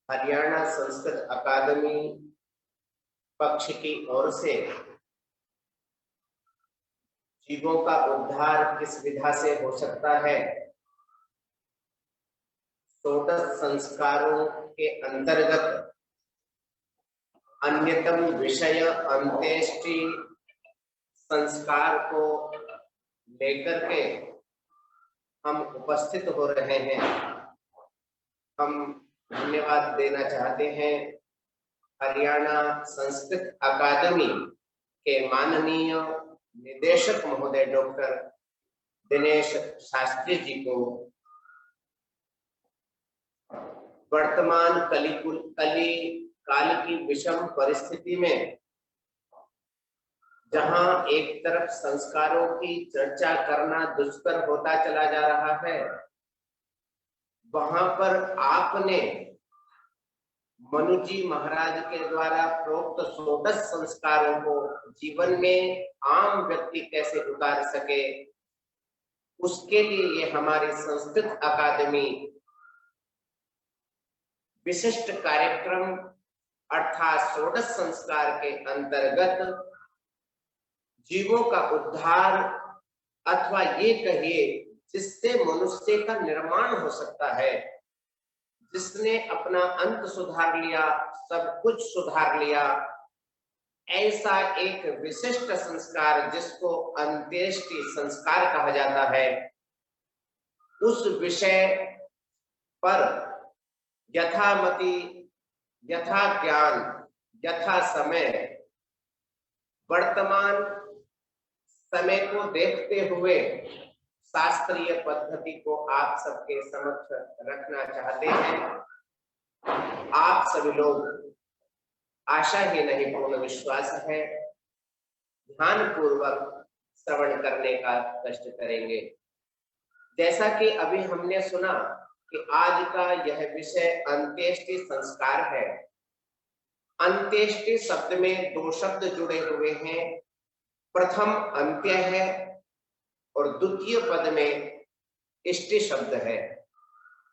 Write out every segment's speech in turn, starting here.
हरियाणा संस्कृत अकादमी पक्ष की ओर से जीवों का उद्धार किस विधा से हो सकता है, षोडश संस्कारों के अंतर्गत अन्यतम विषय अंत्येष्टि संस्कार को लेकर के हम उपस्थित हो रहे हैं। हम धन्यवाद देना चाहते हैं हरियाणा संस्कृत अकादमी के माननीय निदेशक महोदय डॉक्टर दिनेश शास्त्री जी को। वर्तमान काल की विषम परिस्थिति में जहां एक तरफ संस्कारों की चर्चा करना दुष्कर होता चला जा रहा है, वहां पर आपने मनु जी महाराज के द्वारा प्रोक्त षोडश संस्कारों को जीवन में आम व्यक्ति कैसे उतार सके, उसके लिए ये हमारी संस्कृत अकादमी विशिष्ट कार्यक्रम अर्थात षोडश संस्कार के अंतर्गत जीवों का उद्धार अथवा ये कहिए जिससे मनुष्य का निर्माण हो सकता है, जिसने अपना अंत सुधार लिया, सब कुछ सुधार लिया, ऐसा एक विशिष्ट संस्कार जिसको अंत्येष्टि संस्कार कहा जाता है, उस विषय पर यथामति, यथा ज्ञान, यथा समय, वर्तमान समय को देखते हुए शास्त्रीय पद्धति को आप सबके समक्ष रखना चाहते हैं। आप सभी लोग आशा ही नहीं पूर्ण विश्वास है ध्यान पूर्वक श्रवण करने का कष्ट करेंगे। जैसा कि अभी हमने सुना कि आज का यह विषय अंत्येष्टि संस्कार है। अंत्येष्टि शब्द में दो शब्द जुड़े हुए हैं, प्रथम अंत्य है और द्वितीय पद में इष्टि शब्द है।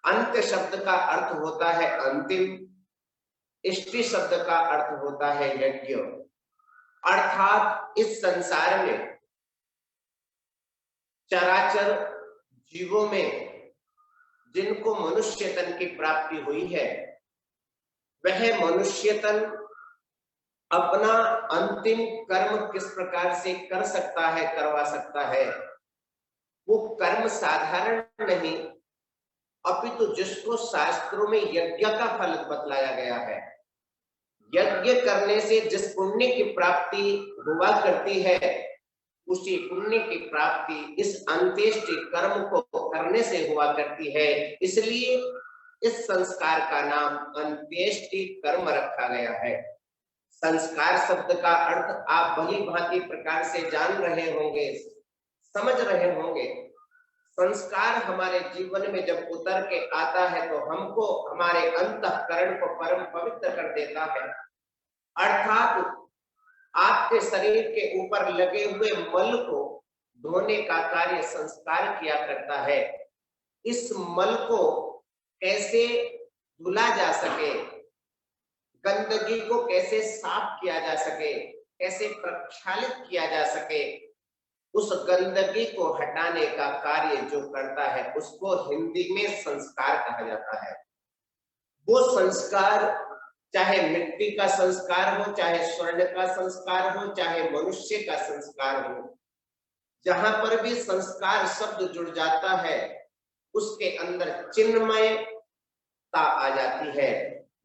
अंत्य शब्द का अर्थ होता है अंतिम, इष्टि शब्द का अर्थ होता है यज्ञ। अर्थात इस संसार में चराचर जीवों में जिनको मनुष्य तन की प्राप्ति हुई है, वह मनुष्य तन अपना अंतिम कर्म किस प्रकार से कर सकता है, करवा सकता है, वो कर्म साधारण नहीं अपितु जिसको शास्त्रों में यज्ञ का फल बतलाया गया है। यज्ञ करने से जिस पुण्य की प्राप्ति हुआ करती है, उसी पुण्य की प्राप्ति इस अंत्येष्टि कर्म को करने से हुआ करती है। इसलिए इस संस्कार का नाम अंत्येष्टि कर्म रखा गया है। संस्कार शब्द का अर्थ आप भली भांति प्रकार से जान रहे होंगे, समझ रहे होंगे। संस्कार हमारे जीवन में जब उतर के आता है तो हमको हमारे अंतःकरण को परम पवित्र कर देता है। अर्थात आपके शरीर के ऊपर लगे हुए मल को धोने का कार्य संस्कार किया करता है। इस मल को कैसे धुला जा सके, गंदगी को कैसे साफ किया जा सके, कैसे प्रक्षालित किया जा सके, उस गंदगी को हटाने का कार्य जो करता है उसको हिंदी में संस्कार कहा जाता है। वो संस्कार चाहे मिट्टी का संस्कार हो, चाहे स्वर्ण का संस्कार हो, चाहे मनुष्य का संस्कार हो, जहां पर भी संस्कार शब्द जुड़ जाता है उसके अंदर चिन्मयता आ जाती है।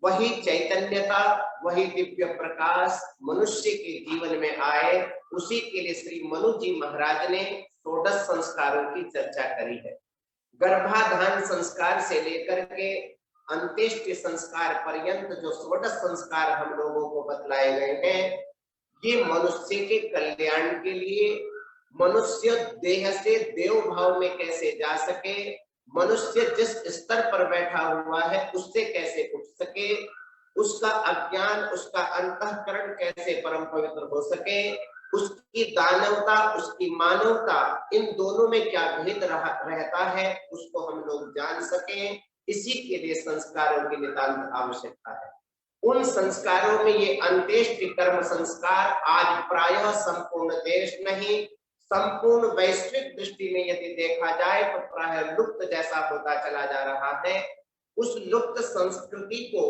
वही चैतन्यता, वही दिव्य प्रकाश मनुष्य के जीवन में आए, उसी के लिए श्री मनु जी महाराज ने षोडश संस्कारों की चर्चा करी है। गर्भाधान संस्कार से लेकर के अंत्येष्टि संस्कार पर्यंत जो षोडश संस्कार हम लोगों को बतलाए गए हैं, ये मनुष्य के कल्याण के लिए, मनुष्य देह से देव भाव में कैसे जा सके, मनुष्य जिस स्तर पर बैठा हुआ है उससे कैसे उठ सके, उसका अज्ञान, उसका अंतःकरण कैसे परम पवित्र हो सके, उसकी दानवता, उसकी मानवता, इन दोनों में क्या भेद रहता है उसको हम लोग जान सकें। इसी के लिए संस्कारों की नितांत आवश्यकता है। उन संस्कारों में ये अंत्येष्टि कर्म संस्कार आज प्रायः संपूर्ण देश नहीं, संपूर्ण वैश्विक दृष्टि में यदि देखा जाए तो प्रायः लुप्त जैसा होता चला जा रहा है। उस लुप्त संस्कृति को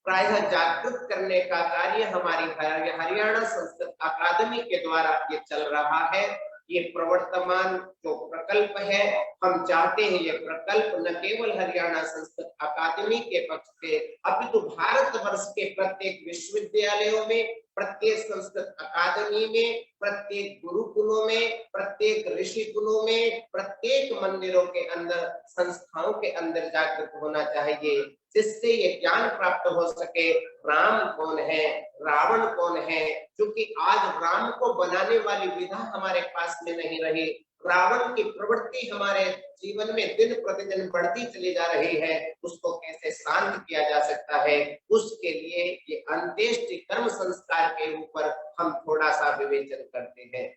प्रायः जागृत करने का कार्य हमारी हरियाणा संस्कृत अकादमी के द्वारा ये चल रहा है। ये प्रवर्तमान जो प्रकल्प है, हम चाहते हैं ये प्रकल्प न केवल हरियाणा संस्कृत अकादमी के पक्ष से अपितु भारतवर्ष के प्रत्येक विश्वविद्यालयों में, प्रत्येक संस्कृत अकादमी में, प्रत्येक गुरुकुलों में, प्रत्येक ऋषि कुलों में, प्रत्येक मंदिरों के अंदर, संस्थाओं के अंदर जागृत होना चाहिए, जिससे ये ज्ञान प्राप्त हो सके राम कौन है, रावण कौन है। क्योंकि आज राम को बनाने वाली विधा हमारे पास में नहीं रही, रावण की प्रवृत्ति हमारे जीवन में दिन प्रतिदिन बढ़ती चली जा रही है, उसको कैसे शांत किया जा सकता है, उसके लिए ये अंत्येष्टि कर्म संस्कार के ऊपर हम थोड़ा सा विवेचन करते हैं।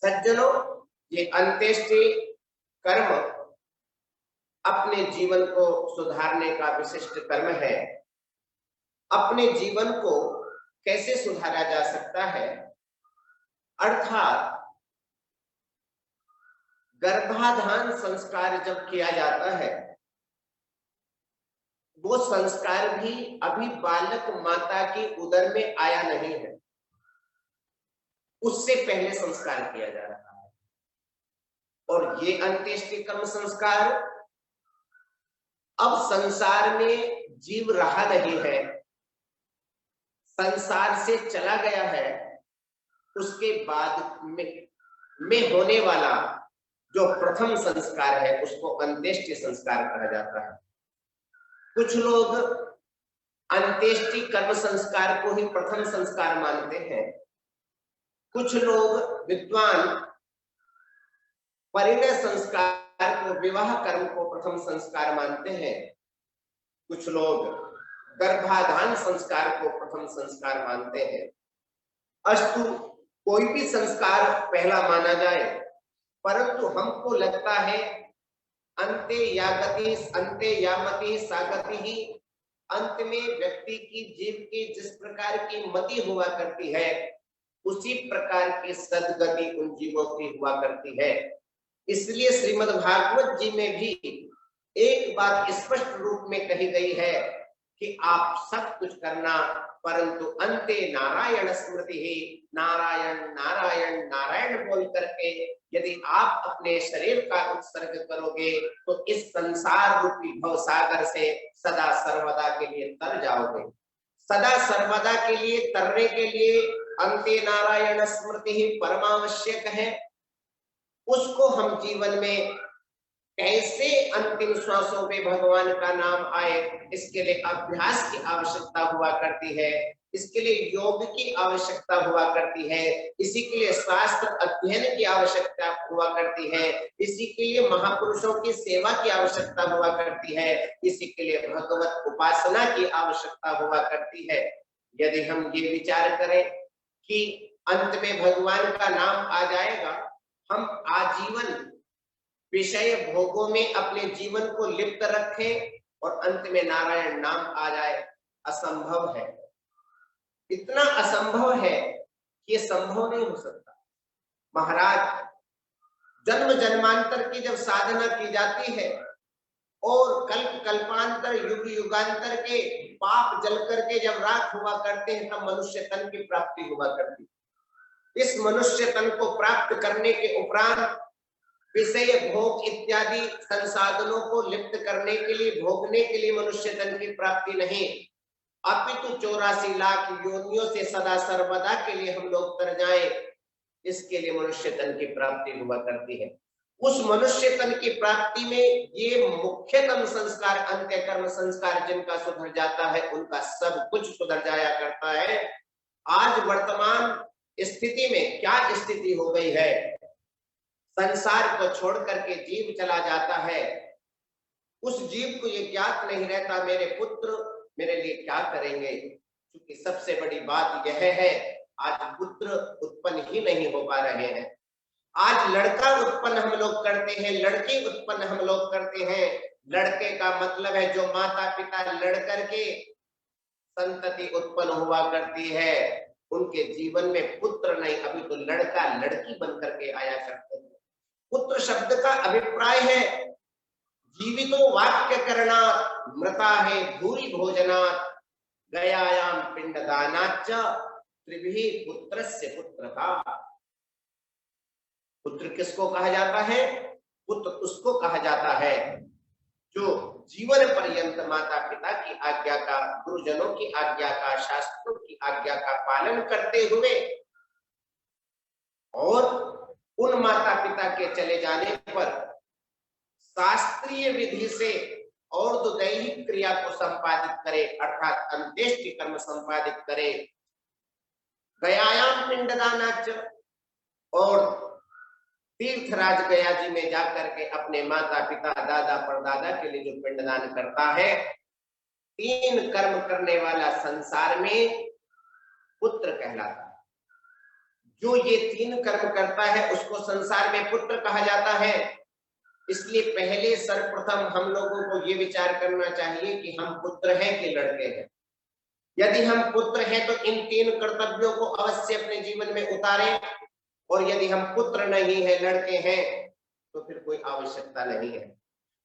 सज्जनों, ये अंत्येष्टि कर्म अपने जीवन को सुधारने का विशिष्ट कर्म है। अपने जीवन को कैसे सुधारा जा सकता है, अर्थात गर्भाधान संस्कार जब किया जाता है, वो संस्कार भी अभी बालक माता की उदर में आया नहीं है, उससे पहले संस्कार किया जा रहा है। और ये अंत्येष्टि कर्म संस्कार अब संसार में जीव रहा नहीं है, संसार से चला गया है, उसके बाद में होने वाला जो प्रथम संस्कार है उसको अंत्येष्टि संस्कार कहा जाता है। कुछ लोग अंत्येष्टि कर्म संस्कार को ही प्रथम संस्कार मानते हैं, कुछ लोग विद्वान परिणय संस्कार को, विवाह कर्म को प्रथम संस्कार मानते हैं, कुछ लोग गर्भाधान संस्कार को प्रथम संस्कार मानते हैं। अस्तु, कोई भी संस्कार पहला माना जाए, परंतु हमको लगता है अंते यामति सागति ही, अंत में व्यक्ति की, जीव की जिस प्रकार की मति हुआ करती है उसी प्रकार की सद्गति उन जीवों की हुआ करती है। इसलिए श्रीमद् भागवत जी में भी एक बात स्पष्ट रूप में कही गई है कि आप सब कुछ करना, परंतु अंते नारायण स्मृति ही, नारायण नारायण नारायण बोल करके यदि आप अपने शरीर का उत्सर्ग करोगे तो इस संसार रूपी भवसागर से सदा सर्वदा के लिए तर जाओगे। सदा सर्वदा के लिए तरने के लिए अंते नारायण स्मृति ही परमावश्यक है। उसको हम जीवन में कैसे अंतिम श्वासों पे भगवान का नाम आए, इसके लिए अभ्यास की आवश्यकता हुआ करती है, इसके लिए योग की आवश्यकता हुआ करती है, इसी के लिए शास्त्र अध्ययन की आवश्यकता हुआ करती है, इसी के लिए महापुरुषों की सेवा की आवश्यकता हुआ करती है, इसी के लिए भगवत उपासना की आवश्यकता हुआ करती है। यदि हम ये विचार करें कि अंत में भगवान का नाम आ जाएगा, हम आजीवन विषय भोगों में अपने जीवन को लिप्त रखें और अंत में नारायण नाम आ जाए, असंभव है। इतना असंभव है कि ये संभव नहीं हो सकता। महाराज, जन्म जन्मांतर की जब साधना की जाती है और कल्प कल्पांतर युग युगांतर के पाप जल करके जब राख हुआ करते हैं, तब मनुष्य तन की प्राप्ति हुआ करती है। इस मनुष्य तन को प्राप्त करने के उपरांत विषय भोग इत्यादि संसाधनों को लिप्त करने के लिए, भोगने के लिए मनुष्य तन की प्राप्ति नहीं, अपितु 84 लाख योनियों से सदा सर्वदा के लिए हम लोग तर जाएं, इसके लिए मनुष्य तन की प्राप्ति हुआ करती है। उस मनुष्य तन की प्राप्ति में ये मुख्यतम संस्कार, अंत्य कर्म संस्कार जिनका सुधर जाता है उनका सब कुछ सुधर जाया करता है। आज वर्तमान स्थिति में क्या स्थिति हो गई है, संसार को छोड़ करके जीव चला जाता है, उस जीव को ये ज्ञात नहीं रहता मेरे पुत्र मेरे लिए क्या करेंगे। क्योंकि सबसे बड़ी बात यह है, आज पुत्र उत्पन्न ही नहीं हो पा रहे हैं। आज लड़का उत्पन्न हम लोग करते हैं, लड़की उत्पन्न हम लोग करते हैं, लड़के का मतलब है जो माता पिता लड़ करके संतति उत्पन्न हुआ करती है, उनके जीवन में पुत्र नहीं, अभी तो लड़का लड़की बन करके आया करते हैं। पुत्र शब्द का अभिप्राय है जीवितो वाक्य करना, मृता है भूरि भोजनात्, गयायाम पिंडदानाच्च, त्रिभिः पुत्रस्य पुत्रता। पुत्र किसको कहा जाता है? पुत्र उसको कहा जाता है जो जीवन पर्यंत माता पिता की आज्ञा का, गुरुजनों की आज्ञा का, शास्त्रों की आज्ञा का पालन करते हुए और उन माता पिता के चले जाने पर शास्त्रीय विधि से और तो दैहिक क्रिया को संपादित करे, अर्थात अंत्येष्टि कर्म संपादित करे। गयायाम पिंडदानाच, और तीर्थराज गया जी में जाकर के अपने माता पिता दादा परदादा के लिए जो पिंडदान करता है, 3 कर्म करने वाला संसार में पुत्र कहलाता है। जो ये 3 कर्म करता है उसको संसार में पुत्र कहा जाता है। इसलिए पहले सर्वप्रथम हम लोगों को ये विचार करना चाहिए कि हम पुत्र हैं कि लड़के हैं। यदि हम पुत्र हैं तो इन 3 कर्तव्यों को अवश्य अपने जीवन में उतारें, और यदि हम पुत्र नहीं है, लड़के हैं, तो फिर कोई आवश्यकता नहीं है।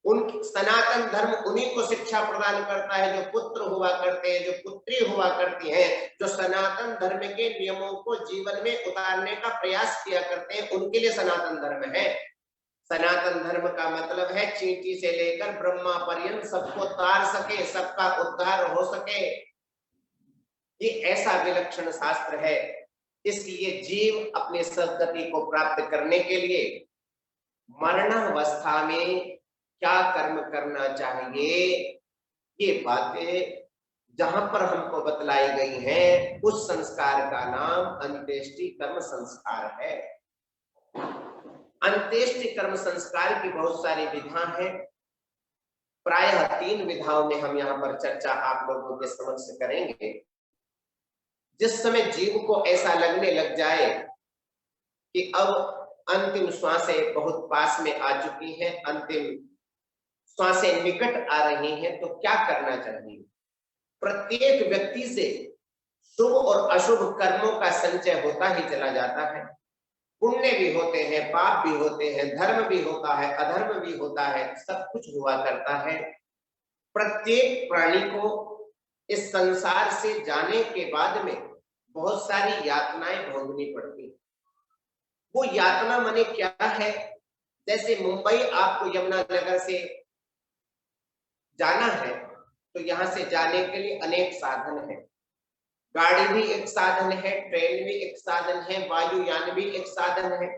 उनकी सनातन धर्म उन्हीं को शिक्षा प्रदान करता है जो पुत्र हुआ करते हैं, जो पुत्री हुआ करती हैं, जो सनातन धर्म के नियमों को जीवन में उतारने का प्रयास किया करते हैं, उनके लिए सनातन धर्म है। सनातन धर्म का मतलब है चींटी से लेकर ब्रह्मा पर्यंत सबको तार सके, सबका उद्धार हो सके। ये ऐसा विलक्षण शास्त्र है। इसलिए जीव अपने सद्गति को प्राप्त करने के लिए मरणावस्था में क्या कर्म करना चाहिए, ये बातें जहां पर हमको बतलाई गई हैं, उस संस्कार का नाम अंत्येष्टि कर्म संस्कार है। अंत्येष्टि कर्म संस्कार की बहुत सारी विधाएं हैं। प्रायः 3 विधाओं में हम यहाँ पर चर्चा आप लोगों के समक्ष करेंगे। जिस समय जीव को ऐसा लगने लग जाए कि अब अंतिम श्वासें बहुत पास में आ चुकी हैं, अंतिम श्वासें निकट आ रही हैं, तो क्या करना चाहिए? प्रत्येक व्यक्ति से शुभ और अशुभ कर्मों का संचय होता ही चला जाता है। पुण्य भी होते हैं, पाप भी होते हैं, धर्म भी होता है, अधर्म भी होता है, सब कुछ हुआ करता है। प्रत्येक प्राणी को इस संसार से जाने के बाद में बहुत सारी यातनाएं भोगनी पड़ती। वो यातना माने क्या है? जैसे मुंबई आपको यमुनानगर से जाना है तो यहाँ से जाने के लिए अनेक साधन है। गाड़ी भी एक साधन है, ट्रेन भी एक साधन है, वायुयान भी एक साधन है।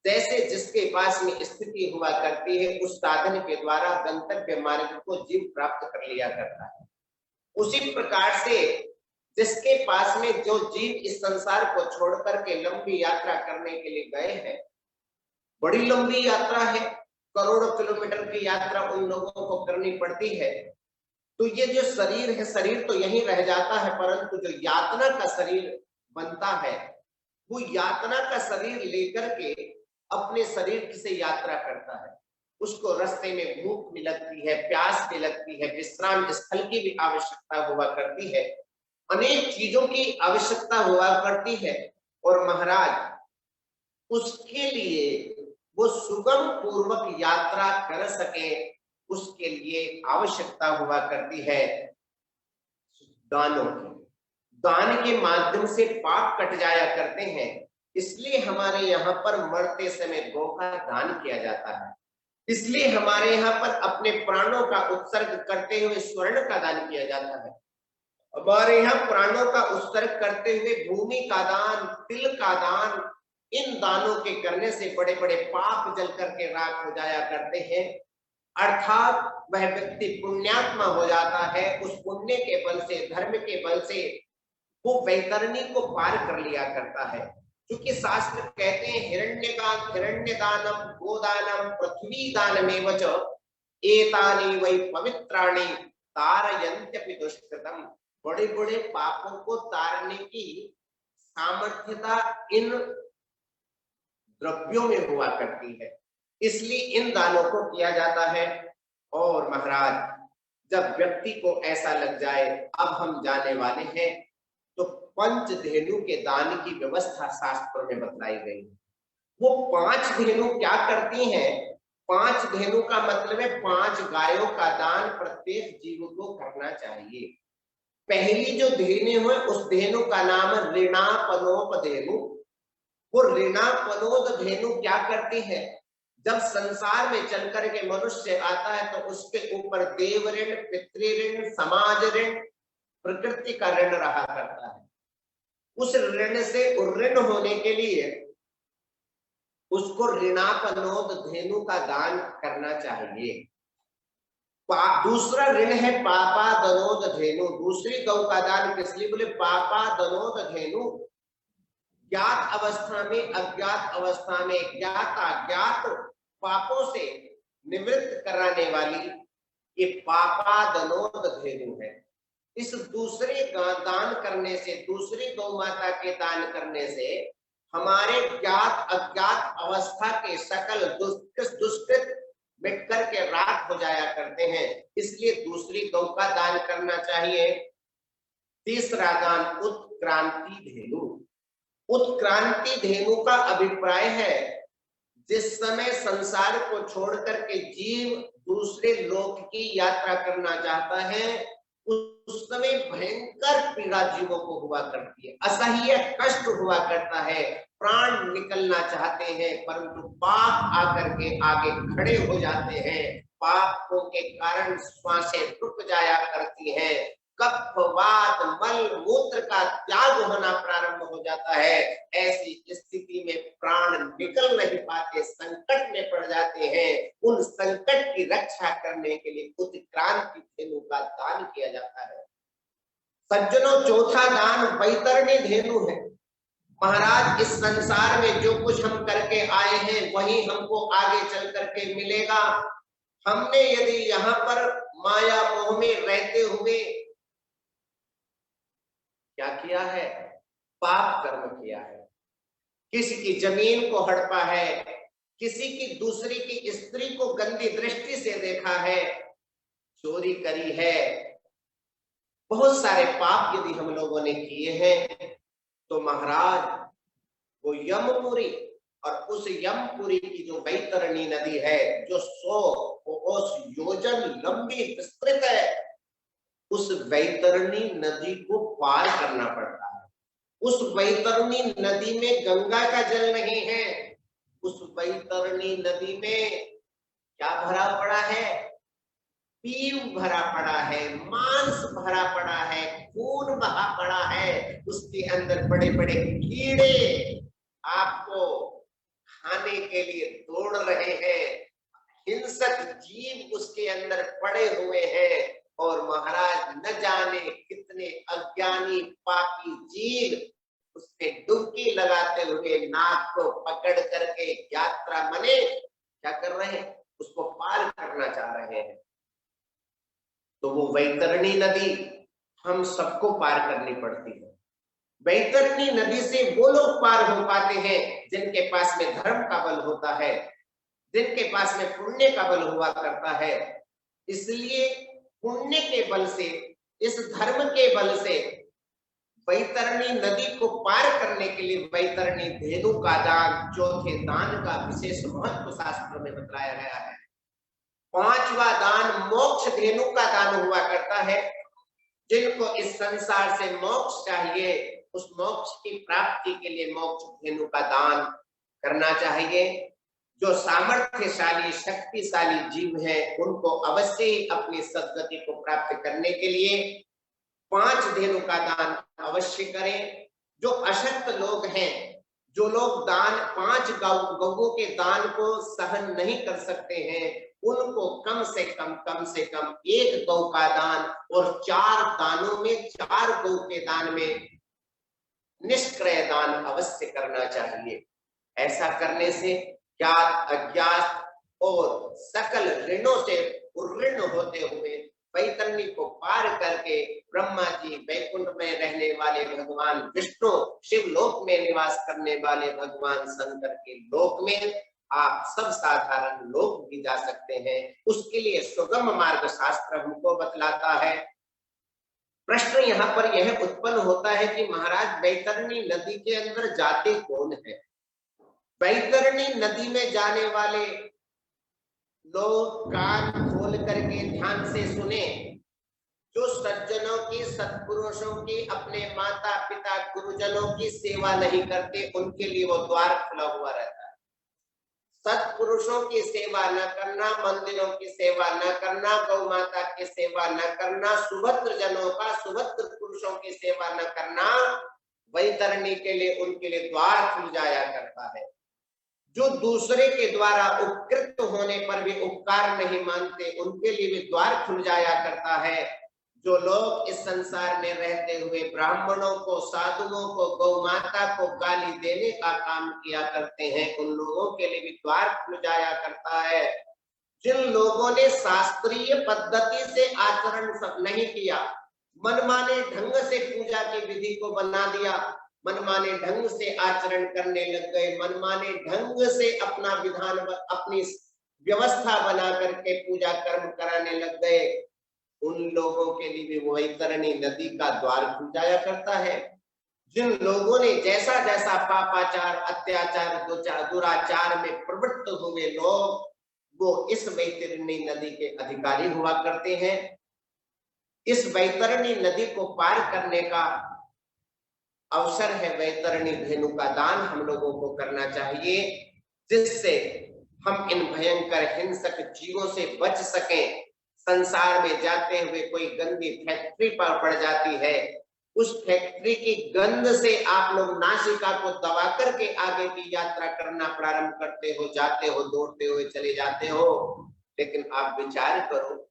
जैसे जिसके पास में स्थिति हुआ करती है, उस साधन के द्वारा गंतव्य मार्ग को जीव प्राप्त कर लिया करता है। उसी प्रकार से जिसके पास में जो जीव इस संसार को छोड़ करके लंबी यात्रा करने के लिए गए हैं, बड़ी लंबी यात्रा है, करोड़ों किलोमीटर की यात्रा उन लोगों को करनी पड़ती है, तो ये जो शरीर है, शरीर तो यहीं रह जाता है, परंतु जो यातना का शरीर बनता है, वो यातना का शरीर लेकर के अपने शरीर से यात्रा करता है। उसको रास्ते में भूख भी लगती है, प्यास भी लगती है, विश्राम स्थल की भी आवश्यकता हुआ करती है, अनेक चीजों की आवश्यकता हुआ करती है। और महाराज उसके लिए वो सुगम पूर्वक यात्रा कर सके, उसके लिए आवश्यकता हुआ करती है दानों की। दान के माध्यम से पाप कट जाया करते हैं। इसलिए हमारे यहाँ पर मरते समय गौ का दान किया जाता है। इसलिए हमारे यहाँ पर अपने प्राणों का उत्सर्ग करते हुए स्वर्ण का दान किया जाता है। हमारे यहाँ प्राणों का उत्सर्ग करते हुए भूमि का दान, तिल का दान, इन दानों के करने से बड़े बड़े पाप जल करके राख हो जाया करते हैं। अर्थात वह व्यक्ति पुण्यात्मा हो जाता है। उस पुण्य के बल से, धर्म के बल से वो वैतरणी को पार कर लिया करता है। क्योंकि शास्त्र कहते हैं हिरण्य दानम, गोदानम, पृथ्वी दानमेव च एतानि वै पवित्राणि तारयन्त्यपि दुष्कृतम। बड़े बड़े पापों को तारने की सामर्थ्यता इन द्रव्यों में हुआ करती है। इसलिए इन दानों को किया जाता है। और महाराज जब व्यक्ति को ऐसा लग जाए अब हम जाने वाले हैं, तो पंच धेनु के दान की व्यवस्था शास्त्र में बतलाई गई। वो 5 धेनु क्या करती हैं? 5 धेनु का मतलब है 5 गायों का दान प्रत्येक जीव को करना चाहिए। पहली जो धेनु है उस धेनु का नाम है ऋणापनोपधेनु। वो ऋणापनोद धेनु क्या करती है? जब संसार में चल करके मनुष्य आता है तो उसके ऊपर देव ऋण, पितृ ऋण, समाज ऋण, प्रकृति का ऋण रहा करता है। उस ऋण से उऋण होने के लिए उसको ऋणापनोद धेनु का दान करना चाहिए। दूसरा ऋण है पापादनोद धेनु। दूसरी गौ का दान किस लिए? बोले पापादनोद धेनु। ज्ञात अवस्था में, अज्ञात अवस्था में ज्ञात अज्ञात पापों से निवृत्त कराने वाली ये पापादनोद धेनु है। इस दूसरे दान करने से, दूसरी गौ माता के दान करने से हमारे ज्ञात अज्ञात अवस्था के सकल दुष्कृत मिट करके राख हो जाया करते हैं, इसलिए दूसरी गौ का दान करना चाहिए। तीसरा दान उत्क्रांति धेनु। उत्क्रांति धेनु का अभिप्राय है जिस समय संसार को छोड़ करके जीव दूसरे लोक की यात्रा करना चाहता है, उस समय भयंकर पीड़ा जीवों को हुआ करती है, असह्य कष्ट हुआ करता है, प्राण निकलना चाहते हैं, परंतु पाप आकर के आगे खड़े हो जाते हैं। पापों के कारण श्वासें रुक जाया करती हैं, कफ वात मल मूत्र का त्याग होना प्रारंभ हो जाता है। ऐसी स्थिति में प्राण निकल नहीं पाते, संकट में पड़ जाते हैं। उन संकट की रक्षा करने के लिए उत्क्रांति धेनु का दान किया जाता है। सज्जनों, चौथा दान वैतरणी धेनु है। महाराज इस संसार में जो कुछ हम करके आए हैं वही हमको आगे चल करके मिलेगा। हमने यदि यहाँ पर माया मोह में रहते हुए क्या किया है? पाप कर्म किया है, किसी की जमीन को हड़पा है, किसी की दूसरी की स्त्री को गंदी दृष्टि से देखा है, चोरी करी है, बहुत सारे पाप यदि हम लोगों ने किए हैं तो महाराज वो यमपुरी, और उस यमपुरी की जो वैतरणी नदी है जो 100 योजन लंबी विस्तृत है, उस वैतरणी नदी को पार करना पड़ता है। उस वैतरणी नदी में गंगा का जल नहीं है, उस वैतरणी नदी में क्या भरा पड़ा है? पीव भरा पड़ा है, मांस भरा पड़ा है, खून बहा पड़ा है, उसके अंदर बड़े बड़े कीड़े आपको खाने के लिए दौड़ रहे हैं, हिंसक जीव उसके अंदर पड़े हुए हैं। और महाराज न जाने कितने अज्ञानी पापी जीव उसमें डुबकी लगाते हुए नाक को पकड़ करके यात्रा मने क्या कर रहे हैं? उसको पार करना चाह रहे हैं। तो वो वैतरणी नदी हम सबको पार करनी पड़ती है। वैतरणी नदी से वो लोग पार हो पाते हैं जिनके पास में धर्म का बल होता है, जिनके पास में पुण्य का बल हुआ करता है। इसलिए पुण्य के बल से, इस धर्म के बल से वैतरणी नदी को पार करने के लिए वैतरणी धेनु का दान, चौथे दान का विशेष महत्व शास्त्र में बताया गया है। पांचवा दान मोक्ष धेनु का दान हुआ करता है। जिनको इस संसार से मोक्ष चाहिए, उस मोक्ष की प्राप्ति के लिए मोक्ष धेनु का दान करना चाहिए। जो सामर्थ्यशाली शक्तिशाली जीव हैं उनको अवश्य ही अपनी सद्गति को प्राप्त करने के लिए 5 धेनु का दान अवश्य करें। जो अशक्त लोग हैं, जो लोग दान 5 गौओं के दान को सहन नहीं कर सकते हैं, उनको कम से कम 1 गौ का दान और 4 दानों में 4 गौ के दान में निष्क्रय दान अवश्य करना चाहिए। ऐसा करने से ज्ञात अज्ञात और सकल ऋणों से उऋण होते हुए वैतरणी को पार करके ब्रह्मा जी वैकुंठ में रहने वाले भगवान विष्णु, शिव लोक में निवास करने वाले भगवान शंकर के लोक में आप सब साधारण लोग भी जा सकते हैं। उसके लिए सुगम मार्ग शास्त्र हमको बतलाता है। प्रश्न यहाँ पर यह उत्पन्न होता है कि महाराज बैतरणी नदी के अंदर जाते कौन है? बैतरणी नदी में जाने वाले लोग कान खोल करके ध्यान से सुने। जो सज्जनों की, सत्पुरुषों की, अपने माता पिता गुरुजनों की सेवा नहीं करते, उनके लिए वो द्वार खुला हुआ रहता है। सत्पुरुषों की सेवा न करना, मंदिरों की सेवा न करना, गौ माता की सेवा न करना, सुभद्र जनों का, सुभद्र पुरुषों की सेवा न करना, वैतरणी के लिए, उनके लिए द्वार खुल जाया करता है। जो दूसरे के द्वारा उपकृत होने पर भी उपकार नहीं मानते, उनके लिए भी द्वार खुल जाया करता है। जो लोग इस संसार में रहते हुए ब्राह्मणों को, साधुओं को, गौ माता को गाली देने का काम किया करते हैं, उन लोगों के लिए भी द्वार खुल जाया करता है। जिन लोगों ने शास्त्रीय पद्धति से आचरण नहीं किया, मनमाने ढंग से पूजा की विधि को बना दिया, मनमाने ढंग से आचरण करने लग गए, मनमाने ढंग से अपना विधान, अपनी व्यवस्था बना करके पूजा कर्म कराने लग गए, उन लोगों के लिए भी वैतरणी नदी का द्वार खुल जाया करता है। जिन लोगों ने जैसा जैसा पापाचार, अत्याचार, दुराचार में प्रवृत्त हुए लोग, वो इस वैतरणी नदी के अधिकारी हुआ करते हैं। इस वैतरणी नदी को पार करने का अवसर है। वैतरणी धेनु का दान हम लोगों को करना चाहिए, जिससे हम इन भयंकर हिंसक जीवों से बच सकें। संसार में जाते हुए कोई गंदी फैक्ट्री पर पड़ जाती है, उस फैक्ट्री की गंध से आप लोग नासिका को दबा करके आगे की यात्रा करना प्रारंभ करते हो, जाते हो, दौड़ते हुए चले जाते हो। लेकिन आप विचार करो,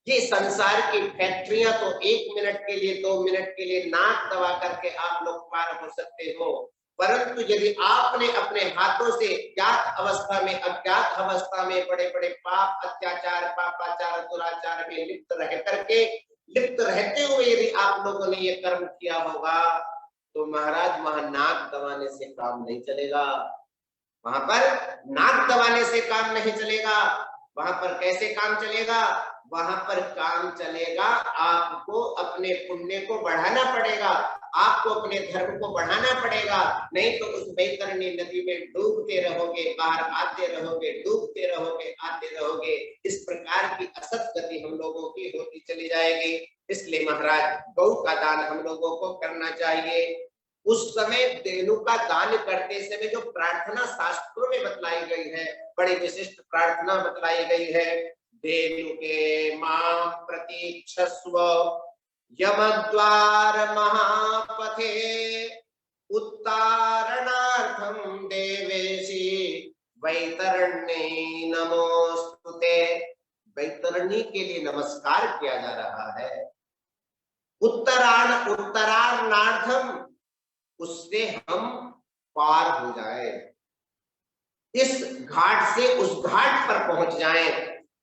ये संसार की फैक्ट्रियां तो 1 मिनट के लिए, 2 मिनट के लिए नाक दबा करके आप लोग पार हो सकते हो, परंतु यदि आपने अपने हाथों से ज्ञात अवस्था में, अज्ञात अवस्था में बड़े बड़े पाप, अत्याचार, पापाचार, दुराचार में लिप्त रहते हुए यदि आप लोगों ने ये कर्म किया होगा, तो महाराज वहां नाक दबाने से काम नहीं चलेगा। वहां पर नाक दबाने से काम नहीं चलेगा। वहां पर कैसे काम चलेगा? वहां पर काम चलेगा, आपको अपने पुण्य को बढ़ाना पड़ेगा, आपको अपने धर्म को बढ़ाना पड़ेगा। नहीं तो उस वैतरणी नदी में डूबते रहोगे, बाहर आते रहोगे, डूबते रहोगे, आते रहोगे। इस प्रकार की असत गति हम लोगों की होती चली जाएगी। इसलिए महाराज गौ का दान हम लोगों को करना चाहिए। उस समय धेनु का दान करते समय जो प्रार्थना शास्त्रों में बतलाई गई है, बड़ी विशिष्ट प्रार्थना बतलाई गई है। धेनु के मां प्रतीक्षस्व यमद्वार महापथे उत्तारणार्थम देवेशी वैतरणी नमोस्तुते। वैतरणी के लिए नमस्कार किया जा रहा है। उत्तरार्णार्थम, उससे हम पार हो जाए, इस घाट से उस घाट पर पहुंच जाएं,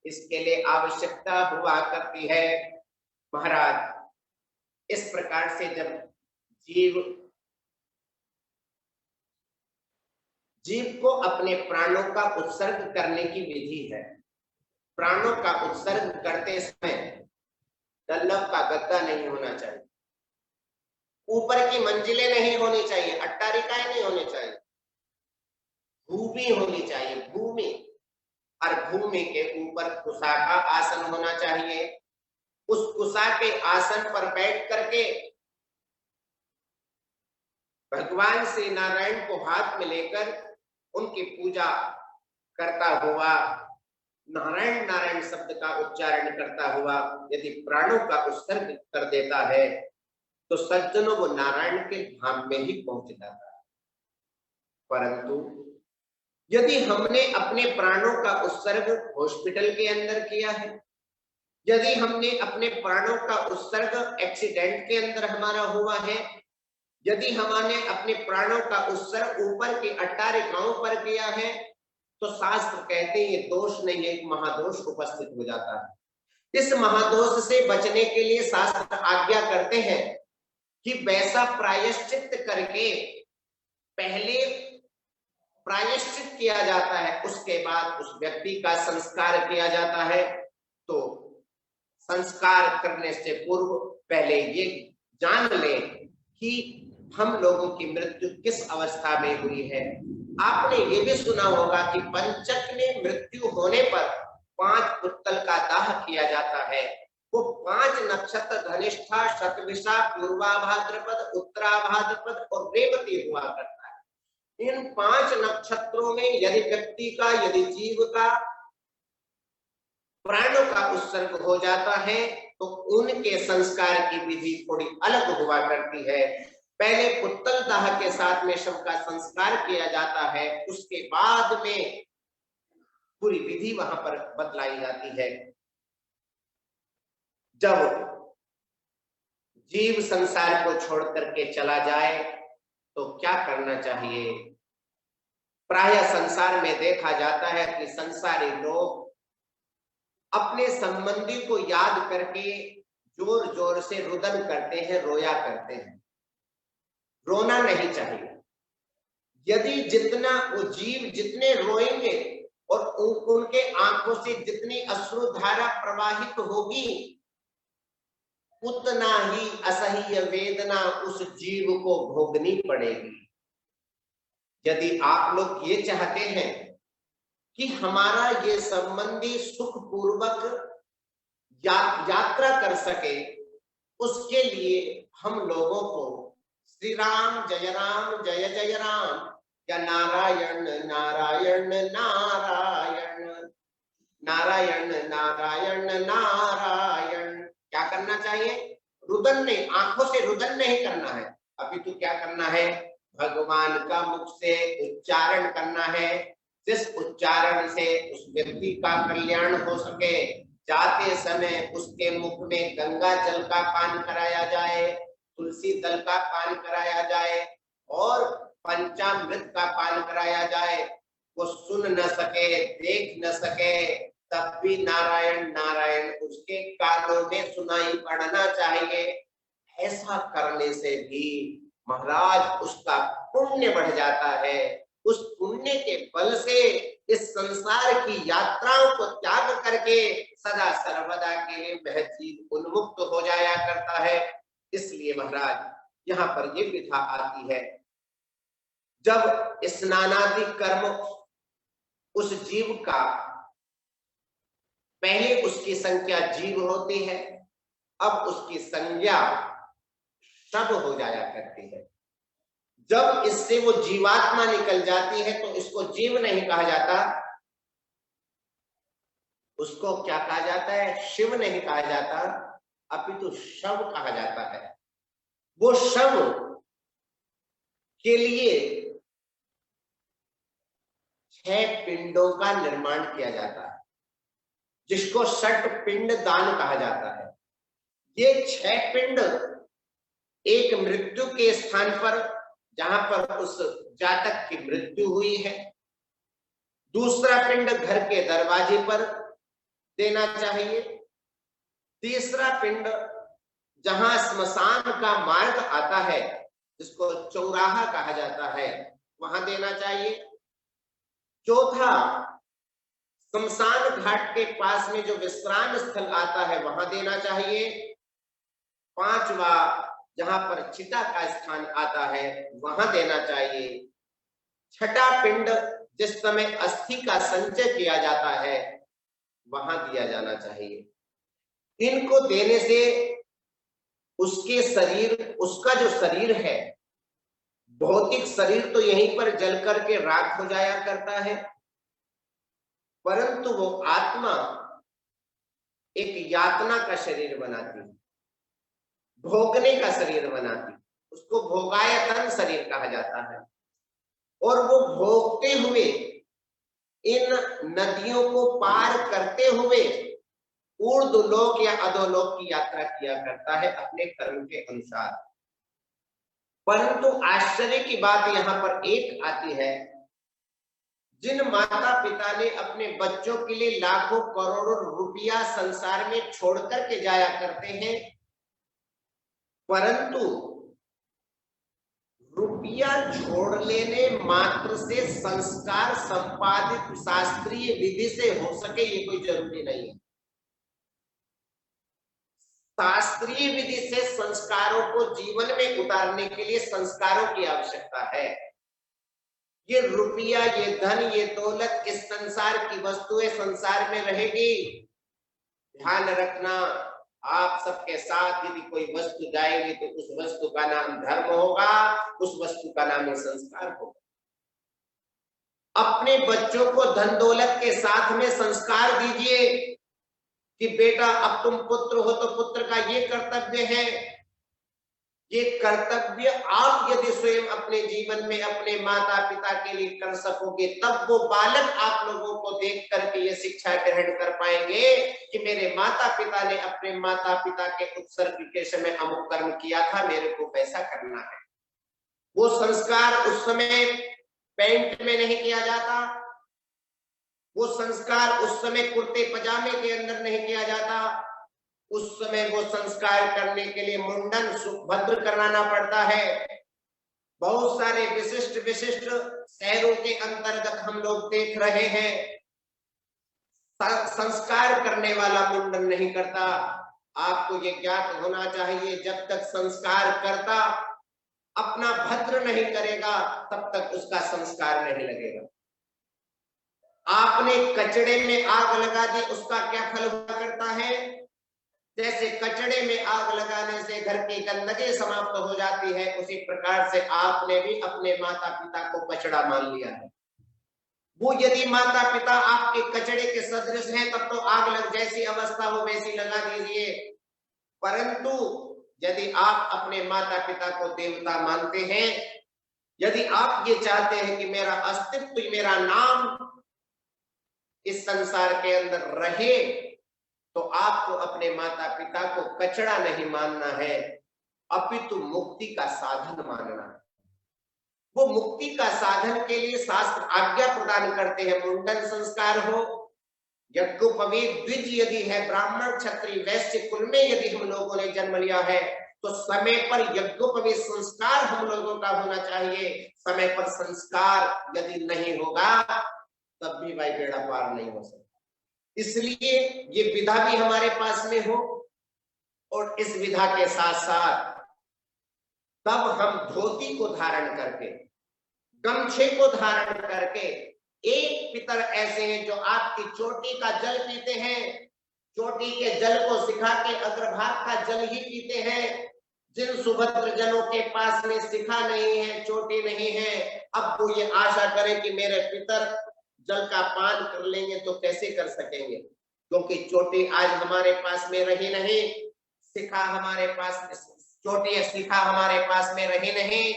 इसके लिए आवश्यकता हुआ करती है। महाराज इस प्रकार से जब जीव को अपने प्राणों का उत्सर्ग करने की विधि है। प्राणों का उत्सर्ग करते समय डल्लभ का गद्दा नहीं होना चाहिए, ऊपर की मंजिलें नहीं होनी चाहिए, अट्टारिकाएं नहीं होनी चाहिए, भूमि होनी चाहिए, भूमि। और भूमि के ऊपर कुशा का आसन होना चाहिए। उस कुशा के आसन पर बैठ करके भगवान श्री नारायण को हाथ में लेकर उनकी पूजा करता हुआ, नारायण नारायण शब्द का उच्चारण करता हुआ यदि प्राणों का उत्सर्ग कर देता है, तो सज्जनों वो नारायण के धाम में ही पहुंच जाता है। परंतु यदि हमने अपने प्राणों का उत्सर्ग हॉस्पिटल के अंदर किया है, यदि हमने अपने प्राणों का उत्सर्ग एक्सीडेंट के अंदर हमारा हुआ है, यदि हमने अपने प्राणों का उत्सर्ग ऊपर की अट्टारिकाओं पर किया है, तो शास्त्र कहते हैं ये दोष नहीं है, एक महादोष उपस्थित हो जाता है। इस महादोष से बचने के लिए शास्त्र आज्ञा करते हैं कि वैसा प्रायश्चित करके पहले प्रायश्चित किया जाता है, उसके बाद उस व्यक्ति का संस्कार किया जाता है। तो संस्कार करने से पूर्व पहले ये जान लें कि हम लोगों की मृत्यु किस अवस्था में हुई है। आपने ये भी सुना होगा कि पंचक में मृत्यु होने पर 5 उत्तल का दाह किया जाता है। वो 5 नक्षत्र धनिष्ठा, शतभिषा, पूर्वा भाद्रपद, उत्तरा भाद्रपद और रेवती हुआ करता है। इन 5 नक्षत्रों में यदि व्यक्ति का, यदि जीव का प्राणों का उत्सर्ग हो जाता है तो उनके संस्कार की विधि थोड़ी अलग हुआ करती है। पहले पुत्तल दाह के साथ में शव का संस्कार किया जाता है, उसके बाद में पूरी विधि वहां पर बतलाई जाती है। जब जीव संसार को छोड़ करके चला जाए तो क्या करना चाहिए? प्रायः संसार में देखा जाता है कि संसारी लोग अपने संबंधी को याद करके जोर जोर से रुदन करते हैं, रोया करते हैं। रोना नहीं चाहिए। यदि जितना वो जीव जितने रोएंगे और उनके आंखों से जितनी अश्रुधारा प्रवाहित होगी, उतना ही असह्य वेदना उस जीव को भोगनी पड़ेगी। यदि आप लोग ये चाहते हैं कि हमारा ये संबंधी सुखपूर्वक यात्रा कर सके, उसके लिए हम लोगों को श्री राम जय राम या नारायण नारायण नारायण नारायण नारायण नारायण क्या करना चाहिए? रुदन नहीं, आंखों से रुदन नहीं करना है। अभी तो क्या करना है? भगवान का मुख से उच्चारण करना है, जिस उच्चारण से उस व्यक्ति का कल्याण हो सके। जाते समय उसके मुख में गंगा जल का पान कराया जाए, तुलसी दल का पान कराया जाए और पंचामृत का पान कराया जाए। वो सुन न सके, देख न सके, तब भी नारायण नारायण उसके कानों में सुनाई पड़ना चाहिए। ऐसा करने से भी महाराज उसका पुण्य बढ़ जाता है। उस पुण्य के बल से इस संसार की यात्राओं को त्याग करके सदा सर्वदा के लिए वह जीव उन्मुक्त हो जाया करता है। इसलिए महाराज यहाँ पर ये विधा आती है, जब स्नानादि कर्म उस जीव का, पहले उसकी संख्या जीव होती है, अब उसकी संज्ञा शव हो जाया करती है। जब इससे वो जीवात्मा निकल जाती है तो इसको जीव नहीं कहा जाता, उसको क्या कहा जाता है? शिव नहीं कहा जाता, अपितु शव कहा जाता है। वो शव के लिए 6 पिंडों का निर्माण किया जाता है, जिसको षट पिंड दान कहा जाता है। ये 6 पिंड एक मृत्यु के स्थान पर, जहां पर उस जातक की मृत्यु हुई है, दूसरा पिंड घर के दरवाजे पर देना चाहिए, तीसरा पिंड जहां स्मशान का मार्ग आता है, जिसको चौराहा कहा जाता है, वहां देना चाहिए। चौथा शमशान घाट के पास में जो विश्राम स्थल आता है, वहां देना चाहिए। पांचवा जहां पर चिता का स्थान आता है, वहां देना चाहिए। छठा पिंड जिस समय अस्थि का संचय किया जाता है, वहां दिया जाना चाहिए। इनको देने से उसके शरीर, उसका जो शरीर है, भौतिक शरीर तो यहीं पर जल करके राख हो जाया करता है, परंतु वो आत्मा एक यातना का शरीर बनाती है, भोगने का शरीर बनाती, उसको भोगायतन शरीर कहा जाता है। और वो भोगते हुए इन नदियों को पार करते हुए ऊर्ध्वलोक या अधोलोक की यात्रा किया करता है अपने कर्म के अनुसार। परंतु आश्चर्य की बात यहाँ पर एक आती है, जिन माता पिता ने अपने बच्चों के लिए लाखों करोड़ों रुपया संसार में छोड़ करके जाया करते हैं, परंतु रुपया छोड़ लेने मात्र से संस्कार संपादित शास्त्रीय विधि से हो सके ये कोई जरूरी नहीं है। शास्त्रीय विधि से संस्कारों को जीवन में उतारने के लिए संस्कारों की आवश्यकता है। ये रुपया, ये धन, ये दौलत इस संसार की वस्तुएं संसार में रहेगी। ध्यान रखना, आप सबके साथ यदि कोई वस्तु जाएगी तो उस वस्तु का नाम धर्म होगा, उस वस्तु का नाम संस्कार होगा। अपने बच्चों को धन दौलत के साथ में संस्कार दीजिए कि बेटा अब तुम पुत्र हो तो पुत्र का ये कर्तव्य है। ये कर्तव्य आप यदि स्वयं अपने जीवन में अपने माता पिता के लिए कर सकोगे, तब वो बालक आप लोगों को देख करके ये शिक्षा ग्रहण कर पाएंगे कि मेरे माता पिता ने अपने माता पिता के उत्सर्ग के समय अमुक कर्म किया था, मेरे को वैसा करना है। वो संस्कार उस समय पैंट में नहीं किया जाता, वो संस्कार उस समय कुर्ते पजामे के अंदर नहीं किया जाता, उस समय वो संस्कार करने के लिए मुंडन सुभद्र कराना पड़ता है। बहुत सारे विशिष्ट विशिष्ट शहरों के अंतर्गत हम लोग देख रहे हैं, संस्कार करने वाला मुंडन नहीं करता। आपको ये ज्ञात होना चाहिए, जब तक संस्कार करता अपना भद्र नहीं करेगा तब तक उसका संस्कार नहीं लगेगा। आपने कचड़े में आग लगा दी, उसका क्या फल हुआ करता है? जैसे कचड़े में आग लगाने से घर की गंदगी समाप्त हो जाती है, उसी प्रकार से आपने भी अपने माता पिता को कचड़ा मान लिया है। वो यदि माता पिता आपके कचड़े के सदृश हैं तब तो आग लग जैसी अवस्था हो वैसी लगा दीजिए। परंतु यदि आप अपने माता पिता को देवता मानते हैं, यदि आप ये चाहते हैं कि मेरा अस्तित्व, मेरा नाम इस संसार के अंदर रहे, तो आपको अपने माता पिता को कचड़ा नहीं मानना है, अपितु मुक्ति का साधन मानना है। वो मुक्ति का साधन के लिए शास्त्र आज्ञा प्रदान करते हैं। मुंडन संस्कार हो, यज्ञोपवीत द्विज यदि है, ब्राह्मण क्षत्रिय वैश्य कुल में यदि हम लोगों ने जन्म लिया है तो समय पर यज्ञोपवीत संस्कार हम लोगों का होना चाहिए। समय पर संस्कार यदि नहीं होगा तब भी भाई बेड़ा पार नहीं हो सकता। इसलिए ये विधा भी हमारे पास में हो, और इस विधा के साथ साथ तब हम धोती को धारण करके, गमछे को धारण करके, एक पितर ऐसे हैं जो आपकी चोटी का जल पीते हैं, चोटी के जल को सिखा के अग्रभाग का जल ही पीते हैं। जिन सुभद्र जनों के पास में शिखा नहीं है, चोटी नहीं है, अब वो ये आशा करें कि मेरे पितर जल का पान कर लेंगे तो कैसे कर सकेंगे, क्योंकि चोटी आज हमारे पास में रही नहीं, शिखा हमारे पास, चोटी शिखा हमारे पास में रही नहीं,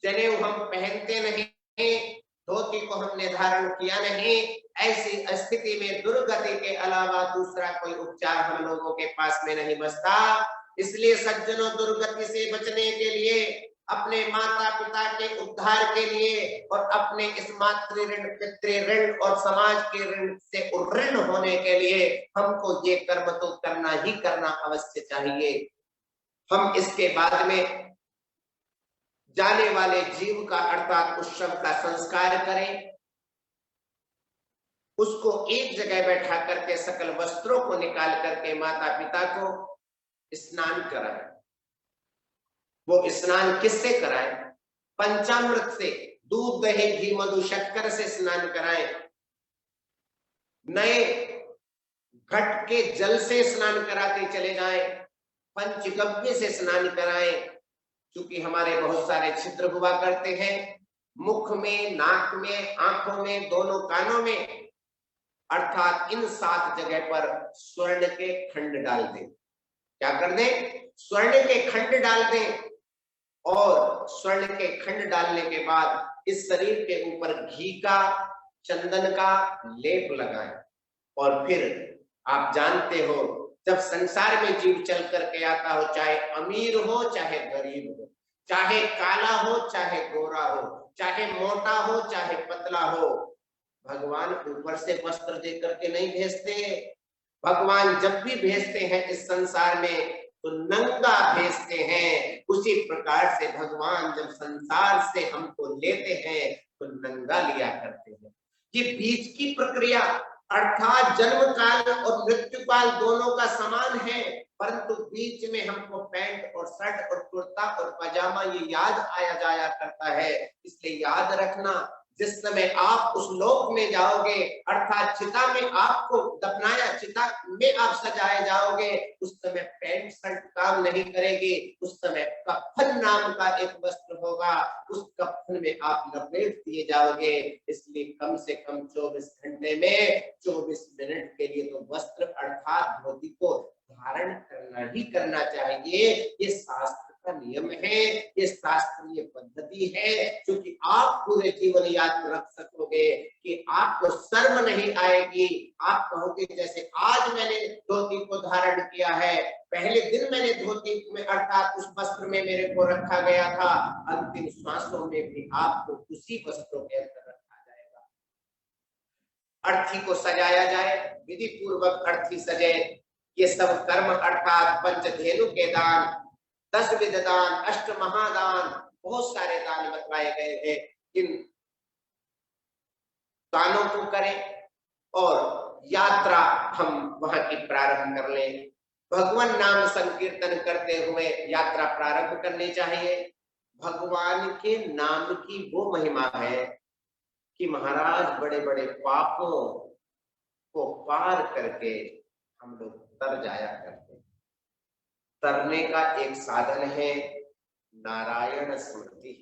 जनेऊ हम पहनते नहीं, धोती को हमने धारण किया नहीं। ऐसी स्थिति में दुर्गति के अलावा दूसरा कोई उपचार हम लोगों के पास में नहीं बचता। इसलिए सज्जनों, दुर्गति से बचने के लिए, अपने माता पिता के उद्धार के लिए और अपने इस मातृ ऋण, पितृ ऋण और समाज के ऋण से उऋण होने के लिए हमको ये कर्म तो करना ही करना अवश्य चाहिए। हम इसके बाद में जाने वाले जीव का अर्थात उस शव का संस्कार करें, उसको एक जगह बैठा करके सकल वस्त्रों को निकाल करके माता पिता को स्नान कराएं। वो स्नान किससे कराएं? पंचामृत से, दूध दही घी मधु शक्कर से स्नान कराएं। नए घट के जल से स्नान कराते चले जाएं, पंचगव्य से स्नान कराएं। क्योंकि हमारे बहुत सारे छिद्र हुआ करते हैं, मुख में, नाक में, आंखों में, दोनों कानों में, अर्थात इन 7 जगह पर स्वर्ण के खंड डाल दें। क्या कर दें? स्वर्ण के खंड डाल दें, और स्वर्ण के खंड डालने के बाद इस शरीर के ऊपर घी का, चंदन का लेप लगाएं। और फिर आप जानते हो, जब संसार में जीव चल करके आता हो, चाहे अमीर हो चाहे गरीब हो, चाहे काला हो चाहे गोरा हो, चाहे मोटा हो चाहे पतला हो, भगवान ऊपर से वस्त्र दे करके नहीं भेजते। भगवान जब भी भेजते हैं इस संसार में तो नंगा भेजते हैं, उसी प्रकार से भगवान जब संसार से हमको लेते हैं तो नंगा लिया करते हैं। ये बीच की प्रक्रिया अर्थात जन्म काल और मृत्यु काल दोनों का समान है, परंतु बीच में हमको पैंट और शर्ट और कुर्ता और पजामा ये याद आया जाया करता है। इसलिए याद रखना, जिस समय आप उस लोक में जाओगे अर्थात चिता में आपको दफनाया, चिता में आप सजाए जाओगे, उस समय पैंट शर्ट काम नहीं करेगी, उस समय कफन नाम का एक वस्त्र होगा, उस कफन में आप लपेट दिए जाओगे। इसलिए कम से कम 24 घंटे में 24 मिनट के लिए तो वस्त्र अर्थात धोती को धारण करना ही करना चाहिए। ये शास्त्र का नियम है, ये शास्त्रीय पद्धति है, क्योंकि आप पूरे जीवन याद रख सकोगे कि आपको शर्म नहीं आएगी। आप कहोगे जैसे आज मैंने धोती को धारण किया है, पहले दिन मैंने धोती में अर्थात उस वस्त्र में मेरे को रखा गया था, अंतिम श्वासों में भी आपको उसी वस्त्रों के अंदर रखा जाएगा। अर्थी को सजाया जाए, विधि पूर्वक अर्थी सजे। ये सब कर्म अर्थात पंचधेनु के दान, 10 विध दान, 8 महादान, बहुत सारे दान बतलाए गए हैं। इन दानों को करें और यात्रा हम वहां की प्रारंभ कर लें। भगवान नाम संकीर्तन करते हुए यात्रा प्रारंभ करनी चाहिए। भगवान के नाम की वो महिमा है कि महाराज बड़े बड़े पापों को पार करके हम लोग तर जाया करते हैं। तरने का एक साधन है नारायण स्मृति।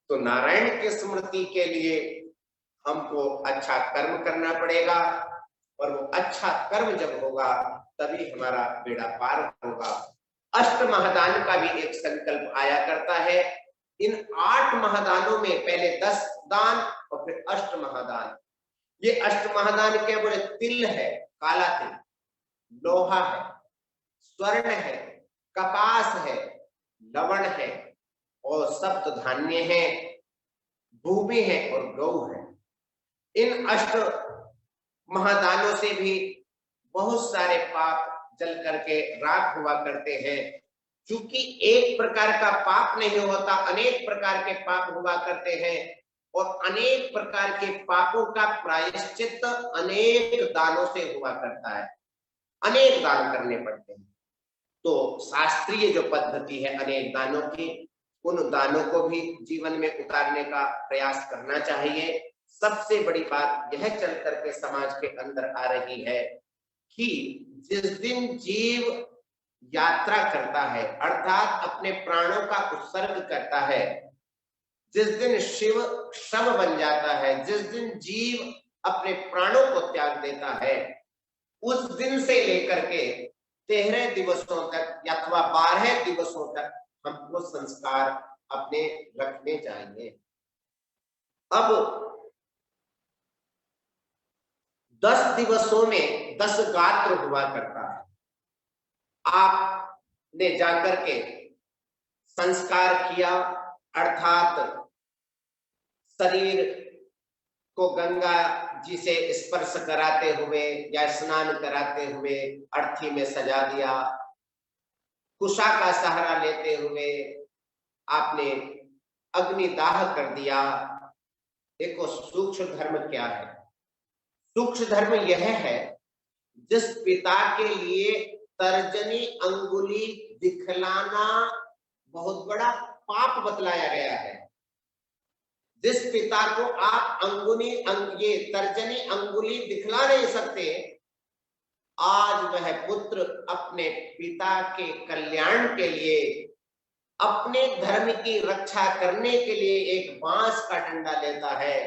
तो नारायण की स्मृति के लिए हमको अच्छा कर्म करना पड़ेगा, और वो अच्छा कर्म जब होगा तभी हमारा बेड़ा पार होगा। अष्ट महादान का भी एक संकल्प आया करता है। इन 8 महादानों में पहले 10 दान और फिर अष्ट महादान। ये अष्ट महादान क्या बोले? तिल है, काला तिल, लोहा है, स्वर्ण है, कपास है, लवण है और सप्त धान्य है, भूमि है और गौ है। इन अष्ट महादानों से भी बहुत सारे पाप जल करके राख हुआ करते हैं। क्योंकि एक प्रकार का पाप नहीं होता, अनेक प्रकार के पाप हुआ करते हैं, और अनेक प्रकार के पापों का प्रायश्चित अनेक दानों से हुआ करता है। अनेक दान करने पड़ते हैं। तो शास्त्रीय जो पद्धति है अनेक दानों की, उन दानों को भी जीवन में उतारने का प्रयास करना चाहिए। सबसे बड़ी बात यह चल करके समाज के अंदर आ रही है कि जिस दिन जीव यात्रा करता है अर्थात अपने प्राणों का उत्सर्ग करता है, जिस दिन शिव शव बन जाता है, जिस दिन जीव अपने प्राणों को त्याग देता है, उस दिन से लेकर के 13 दिवसों तक अथवा 12 दिवसों तक हमको संस्कार अपने रखने चाहिए। अब 10 दिवसों में 10 गात्र हुआ करता है। आपने जाकर के संस्कार किया अर्थात शरीर को गंगा जी से स्पर्श कराते हुए या स्नान कराते हुए अर्थी में सजा दिया, कुशा का सहारा लेते हुए आपने अग्निदाह कर दिया। देखो सूक्ष्म धर्म क्या है? सूक्ष्म धर्म यह है, जिस पिता के लिए तर्जनी अंगुली दिखलाना बहुत बड़ा पाप बतलाया गया है, जिस पिता को आप ये तर्जनी अंगुली दिखला नहीं सकते, आज वह पुत्र अपने पिता के कल्याण के लिए, अपने धर्म की रक्षा करने के लिए एक बांस का डंडा लेता है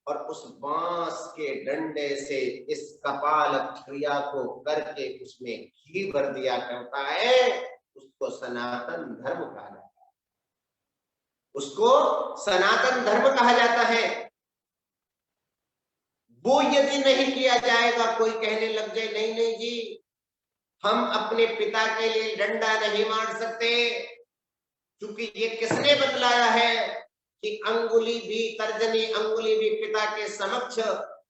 और उस बांस के डंडे से इस कपाल क्रिया को करके उसमें घी भर दिया करता है। उसको सनातन धर्म कहा जाता है। उसको सनातन धर्म कहा जाता है। वो यदि नहीं किया जाएगा, कोई कहने लग जाए नहीं नहीं जी हम अपने पिता के लिए डंडा नहीं मार सकते, क्योंकि ये किसने बतलाया है कि अंगुली भी, तर्जनी अंगुली भी पिता के समक्ष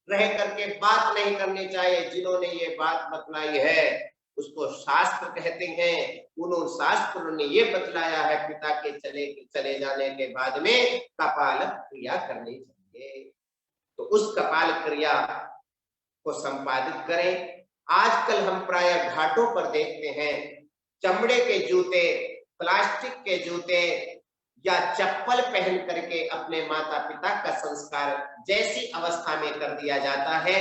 रह करके बात नहीं करनी चाहिए। जिन्होंने ये बात बतलाई है उसको शास्त्र कहते हैं। उन शास्त्रों ने ये बतलाया है पिता के चले जाने के बाद में कपाल क्रिया करनी चाहिए। तो उस कपाल क्रिया को संपादित करें। आजकल हम प्रायः घाटों पर देखते हैं चमड़े के जूते, प्लास्टिक के जूते या चप्पल पहन करके अपने माता पिता का संस्कार जैसी अवस्था में कर दिया जाता है।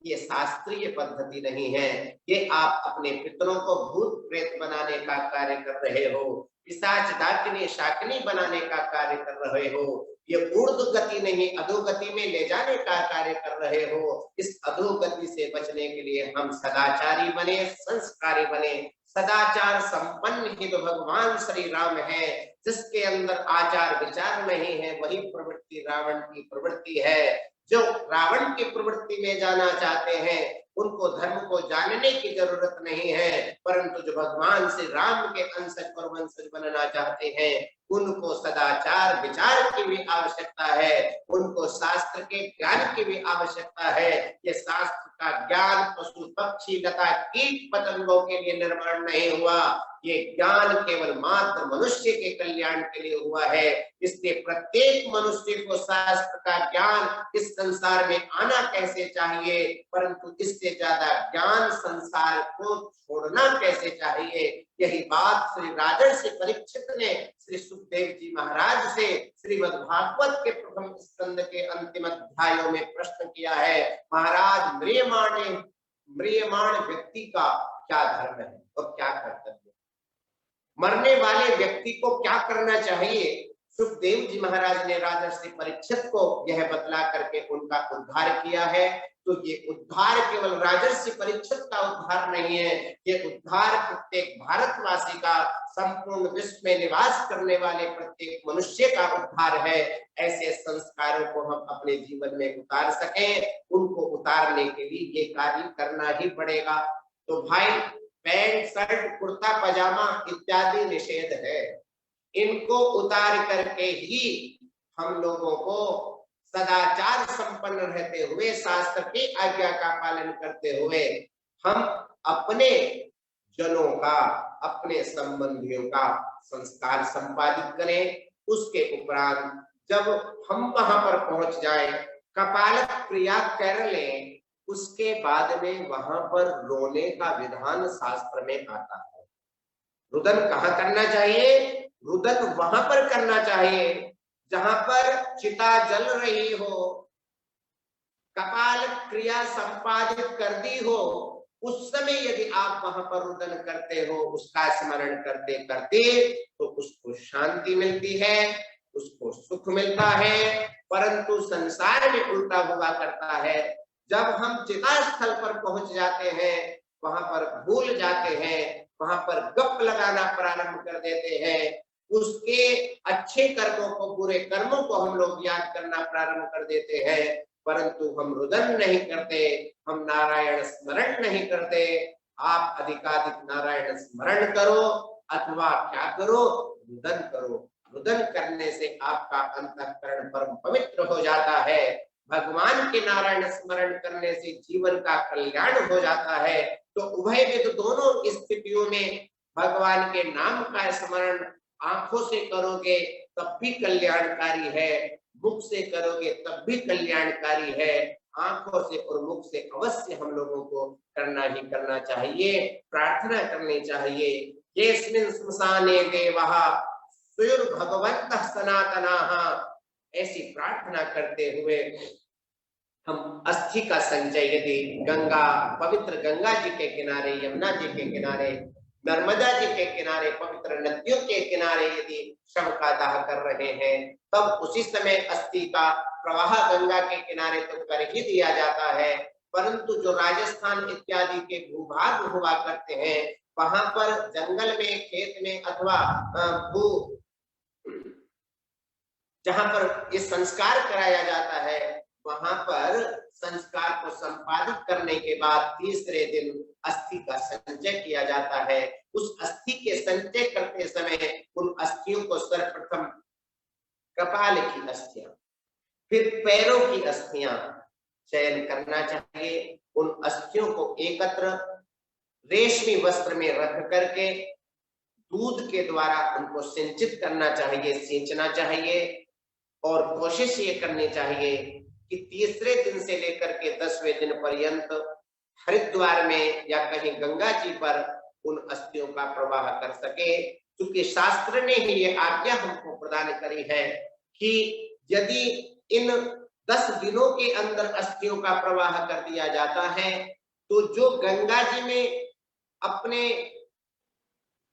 ये शास्त्रीय पद्धति नहीं है। ये आप अपने पितरों को भूत प्रेत बनाने का कार्य कर रहे हो, पिशाच डाकिनी शाकिनी बनाने का कार्य कर रहे हो। ये ऊर्ध्व गति नहीं अधोगति में ले जाने का कार्य कर रहे हो। इस अधोगति से बचने के लिए हम सदाचारी बने, संस्कारी बने। सदाचार संपन्न ही तो भगवान श्री राम है। जिसके अंदर आचार विचार नहीं है वही प्रवृत्ति रावण की प्रवृत्ति है। जो रावण की प्रवृत्ति में जाना चाहते हैं उनको धर्म को जानने की जरूरत नहीं है, परंतु जो भगवान श्री राम के अंशज और वंशज बनना चाहते हैं उनको सदाचार विचार की भी आवश्यकता है, उनको शास्त्र के ज्ञान की भी आवश्यकता है। ये शास्त्र का ज्ञान पशु पक्षी लता कीट पतंगों के लिए निर्माण नहीं हुआ, ये ज्ञान केवल मात्र मनुष्य के कल्याण के लिए हुआ है। इसलिए प्रत्येक मनुष्य को शास्त्र का ज्ञान इस संसार में आना कैसे चाहिए, परंतु इससे ज्यादा ज्ञान संसार को छोड़ना कैसे चाहिए, यही बात श्री राजर्षि परीक्षित ने श्री सुखदेव जी महाराज से श्रीमद् भागवत के प्रथम स्कंद के अंतिम अध्यायों में प्रश्न किया है। महाराज, म्रियमाण व्यक्ति का क्या धर्म है और क्या कर्तव्य, मरने वाले व्यक्ति को क्या करना चाहिए। सुखदेव जी महाराज ने राजर्षि परीक्षित को यह बतला करके उनका उद्धार किया है। तो ये उद्धार केवल राजर्षि परीक्षित का उद्धार नहीं है, ये उद्धार प्रत्येक भारतवासी का, संपूर्ण विश्व में निवास करने वाले प्रत्येक मनुष्य का उद्धार है। ऐसे संस्कारों को हम अपने जीवन में उतार सकें, उनको उतारने के लिए ये कार्य करना ही पड़ेगा। तो भाई, पैंट शर्ट कुर्ता पजामा इत्यादि निषेध है, इनको उतार करके ही हम लोगों को सदाचार संपन्न रहते हुए, शास्त्र की आज्ञा का पालन करते हुए हम अपने जनों का, अपने संबंधियों का संस्कार संपादित करें। उसके उपरांत जब हम वहां पर पहुंच जाए, कपाल क्रिया कर लें, उसके बाद में वहां पर रोने का विधान शास्त्र में आता है। रुदन कहाँ करना चाहिए? रुदन वहां पर करना चाहिए जहां पर चिता जल रही हो, कपाल क्रिया संपादित कर दी हो, उस समय यदि आप वहां पर रुदन करते हो, उसका स्मरण करते करते, तो उसको शांति मिलती है, उसको सुख मिलता है। परंतु संसार में उल्टा हुआ करता है, जब हम चिता स्थल पर पहुंच जाते हैं वहां पर भूल जाते हैं, वहां पर गप लगाना प्रारंभ कर देते हैं, उसके अच्छे कर्मों को, बुरे कर्मों को हम लोग याद करना प्रारंभ कर देते हैं, परंतु हम रुदन नहीं करते, हम नारायण स्मरण नहीं करते। आप अधिकाधिक नारायण स्मरण करो अथवा क्या करो, रुदन करो। रुदन करने से आपका अंतःकरण परम पवित्र हो जाता है। भगवान के नारायण स्मरण करने से जीवन का कल्याण हो जाता है। तो उभय विध दोनों स्थितियों में भगवान के नाम का स्मरण आंखों से करोगे तब भी कल्याणकारी है, मुख से करोगे तब भी कल्याणकारी है। आंखों से और मुख से अवश्य हम लोगों को करना ही करना चाहिए, प्रार्थना करनी चाहिए। येस्मिन् श्मशाने देवः सुयुर्भगवन्तः सनातनाः, ऐसी प्रार्थना करते हुए हम अस्थि का संचय यदि गंगा, पवित्र गंगा जी के किनारे, यमुना जी के किनारे, नर्मदा जी के किनारे, पवित्र नदियों के किनारे यदि शव का दाह कर रहे हैं, तब उसी समय अस्थि का प्रवाह गंगा के किनारे तो कर ही दिया जाता है। परंतु जो राजस्थान इत्यादि के भूभाग हुआ करते हैं, वहां पर जंगल में, खेत में अथवा जहां पर ये संस्कार कराया जाता है, वहां पर संस्कार को संपादित करने के बाद तीसरे दिन अस्थि का संचय किया जाता है। उस अस्थि के संचय करते समय उन अस्थियों को सर्वप्रथम कपाल की अस्थियां, फिर पैरों की अस्थियां चयन करना चाहिए। उन अस्थियों को एकत्र रेशमी वस्त्र में रख करके दूध के द्वारा उनको सिंचित करना चाहिए, सींचना चाहिए। और कोशिश ये करनी चाहिए कि तीसरे दिन से लेकर के 10वें दिन पर्यंत हरिद्वार में या कहीं गंगा जी पर उन अस्थियों का प्रवाह कर सके, क्योंकि शास्त्र ने ही ये आज्ञा हमको प्रदान करी है कि यदि इन 10 दिनों के अंदर अस्थियों का प्रवाह कर दिया जाता है तो जो गंगा जी में अपने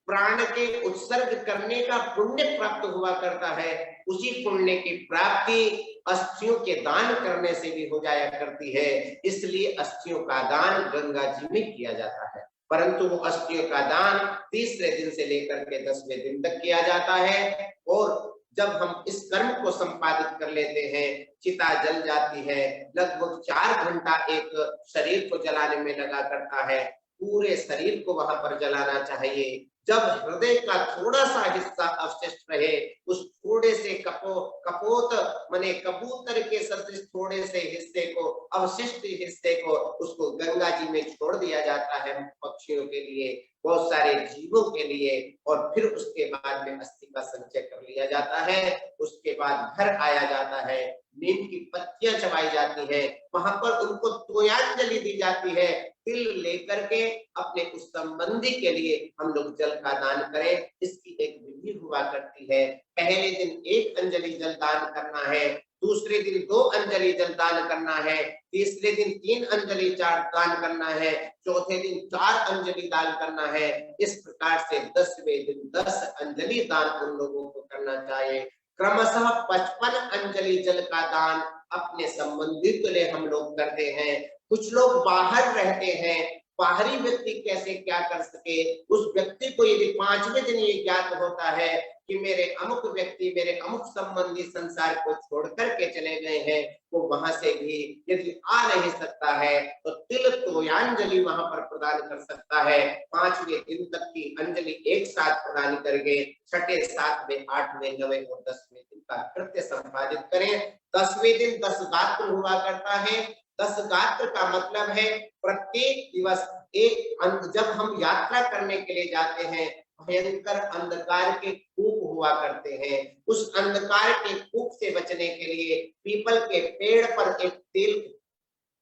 प्राण के उत्सर्ग करने का पुण्य प्राप्त हुआ करता है, उसी पुण्य की प्राप्ति अस्थियों के दान करने से भी हो जाया करती है। इसलिए अस्थियों का दान गंगा जी में किया जाता है, परंतु वो अस्थियों का दान तीसरे दिन से लेकर के 10वें दिन तक किया जाता है। और जब हम इस कर्म को संपादित कर लेते हैं, चिता जल जाती है, लगभग 4 घंटा एक शरीर को जलाने में लगा करता है, पूरे शरीर को वहां पर जलाना चाहिए। जब हृदय का थोड़ा सा हिस्सा अवशिष्ट रहे, उस थोड़े से कपोत माने कबूतर के सदृश थोड़े से हिस्से को, अवशिष्ट हिस्से को, उसको गंगा जी में छोड़ दिया जाता है पक्षियों के लिए, बहुत सारे जीवों के लिए। और फिर उसके बाद में अस्थि का संचय कर लिया जाता है। उसके बाद घर आया जाता है, नीम की पत्तियां चबाई जाती है, वहां पर उनको तोयांजलि दी जाती है। तिल लेकर के अपने उस संबंधी के लिए हम लोग जल का दान करें, इसकी एक विधि हुआ करती है। पहले दिन 1 अंजलि जल दान करना है, दूसरे दिन 2 अंजलि जल दान करना है, तीसरे दिन 3 अंजलि दान करना है, चौथे दिन 4 अंजलि दान करना है। इस प्रकार से 10वें दिन 10 अंजलि दान उन लोगों को करना चाहिए। क्रमशः 55 अंजलि जल का दान अपने संबंधी के लिए हम लोग करते हैं। कुछ लोग बाहर रहते हैं, बाहरी व्यक्ति कैसे क्या कर सके, उस व्यक्ति को यदि 5वें दिन ये ज्ञात होता है कि मेरे अमुक व्यक्ति, मेरे अमुक संबंधी संसार को छोड़ करके चले गए हैं, वो वहां से भी यदि आ नहीं सकता है तो तिल तोयांजलि वहां पर प्रदान कर सकता है। 5वें दिन तक की अंजलि एक साथ प्रदान करके 6, 7, 8, 9 और 10वें दिन का कृत्य संपादित करें। 10वें दिन 10 गात्र हुआ करता है। 10 गात्र का मतलब है प्रत्येक दिवस एक जब हम यात्रा करने के लिए जाते हैं, भयंकर अंधकार के कूप हुआ करते हैं, उस अंधकार के कूप से बचने के लिए पीपल के पेड़ पर एक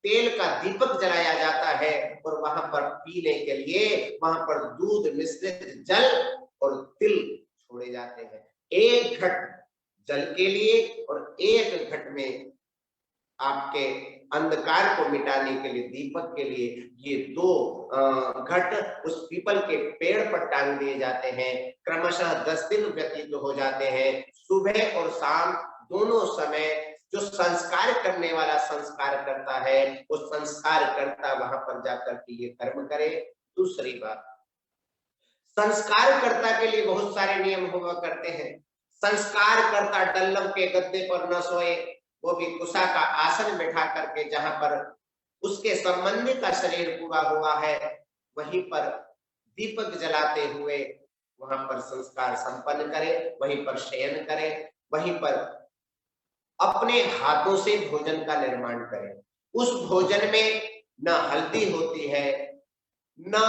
तेल का दीपक जलाया जाता है और वहां पर पीने के लिए वहां पर दूध मिश्रित जल और तिल छोड़े जाते हैं। 1 घट जल के लिए और 1 घट में आपके अंधकार को मिटाने के लिए, दीपक के लिए, ये 2 घट उस पीपल के पेड़ पर टांग दिए जाते हैं। क्रमशः 10 दिन व्यतीत हो जाते हैं। सुबह और शाम दोनों समय जो संस्कार करने वाला संस्कार करता है, वो संस्कार करता वहां पर जाकर के ये कर्म करे। दूसरी बात, संस्कार कर्ता के लिए बहुत सारे नियम हुआ करते हैं। संस्कार कर्ता डल्लव के गद्दे पर न सोए, वो भी कुशा का आसन बैठा करके, जहां पर उसके संबंधी का शरीर पूरा हुआ है, वहीं पर दीपक जलाते हुए वहां पर संस्कार संपन्न करे, वहीं पर शयन करे, वहीं पर अपने हाथों से भोजन का निर्माण करे। उस भोजन में न हल्दी होती है, न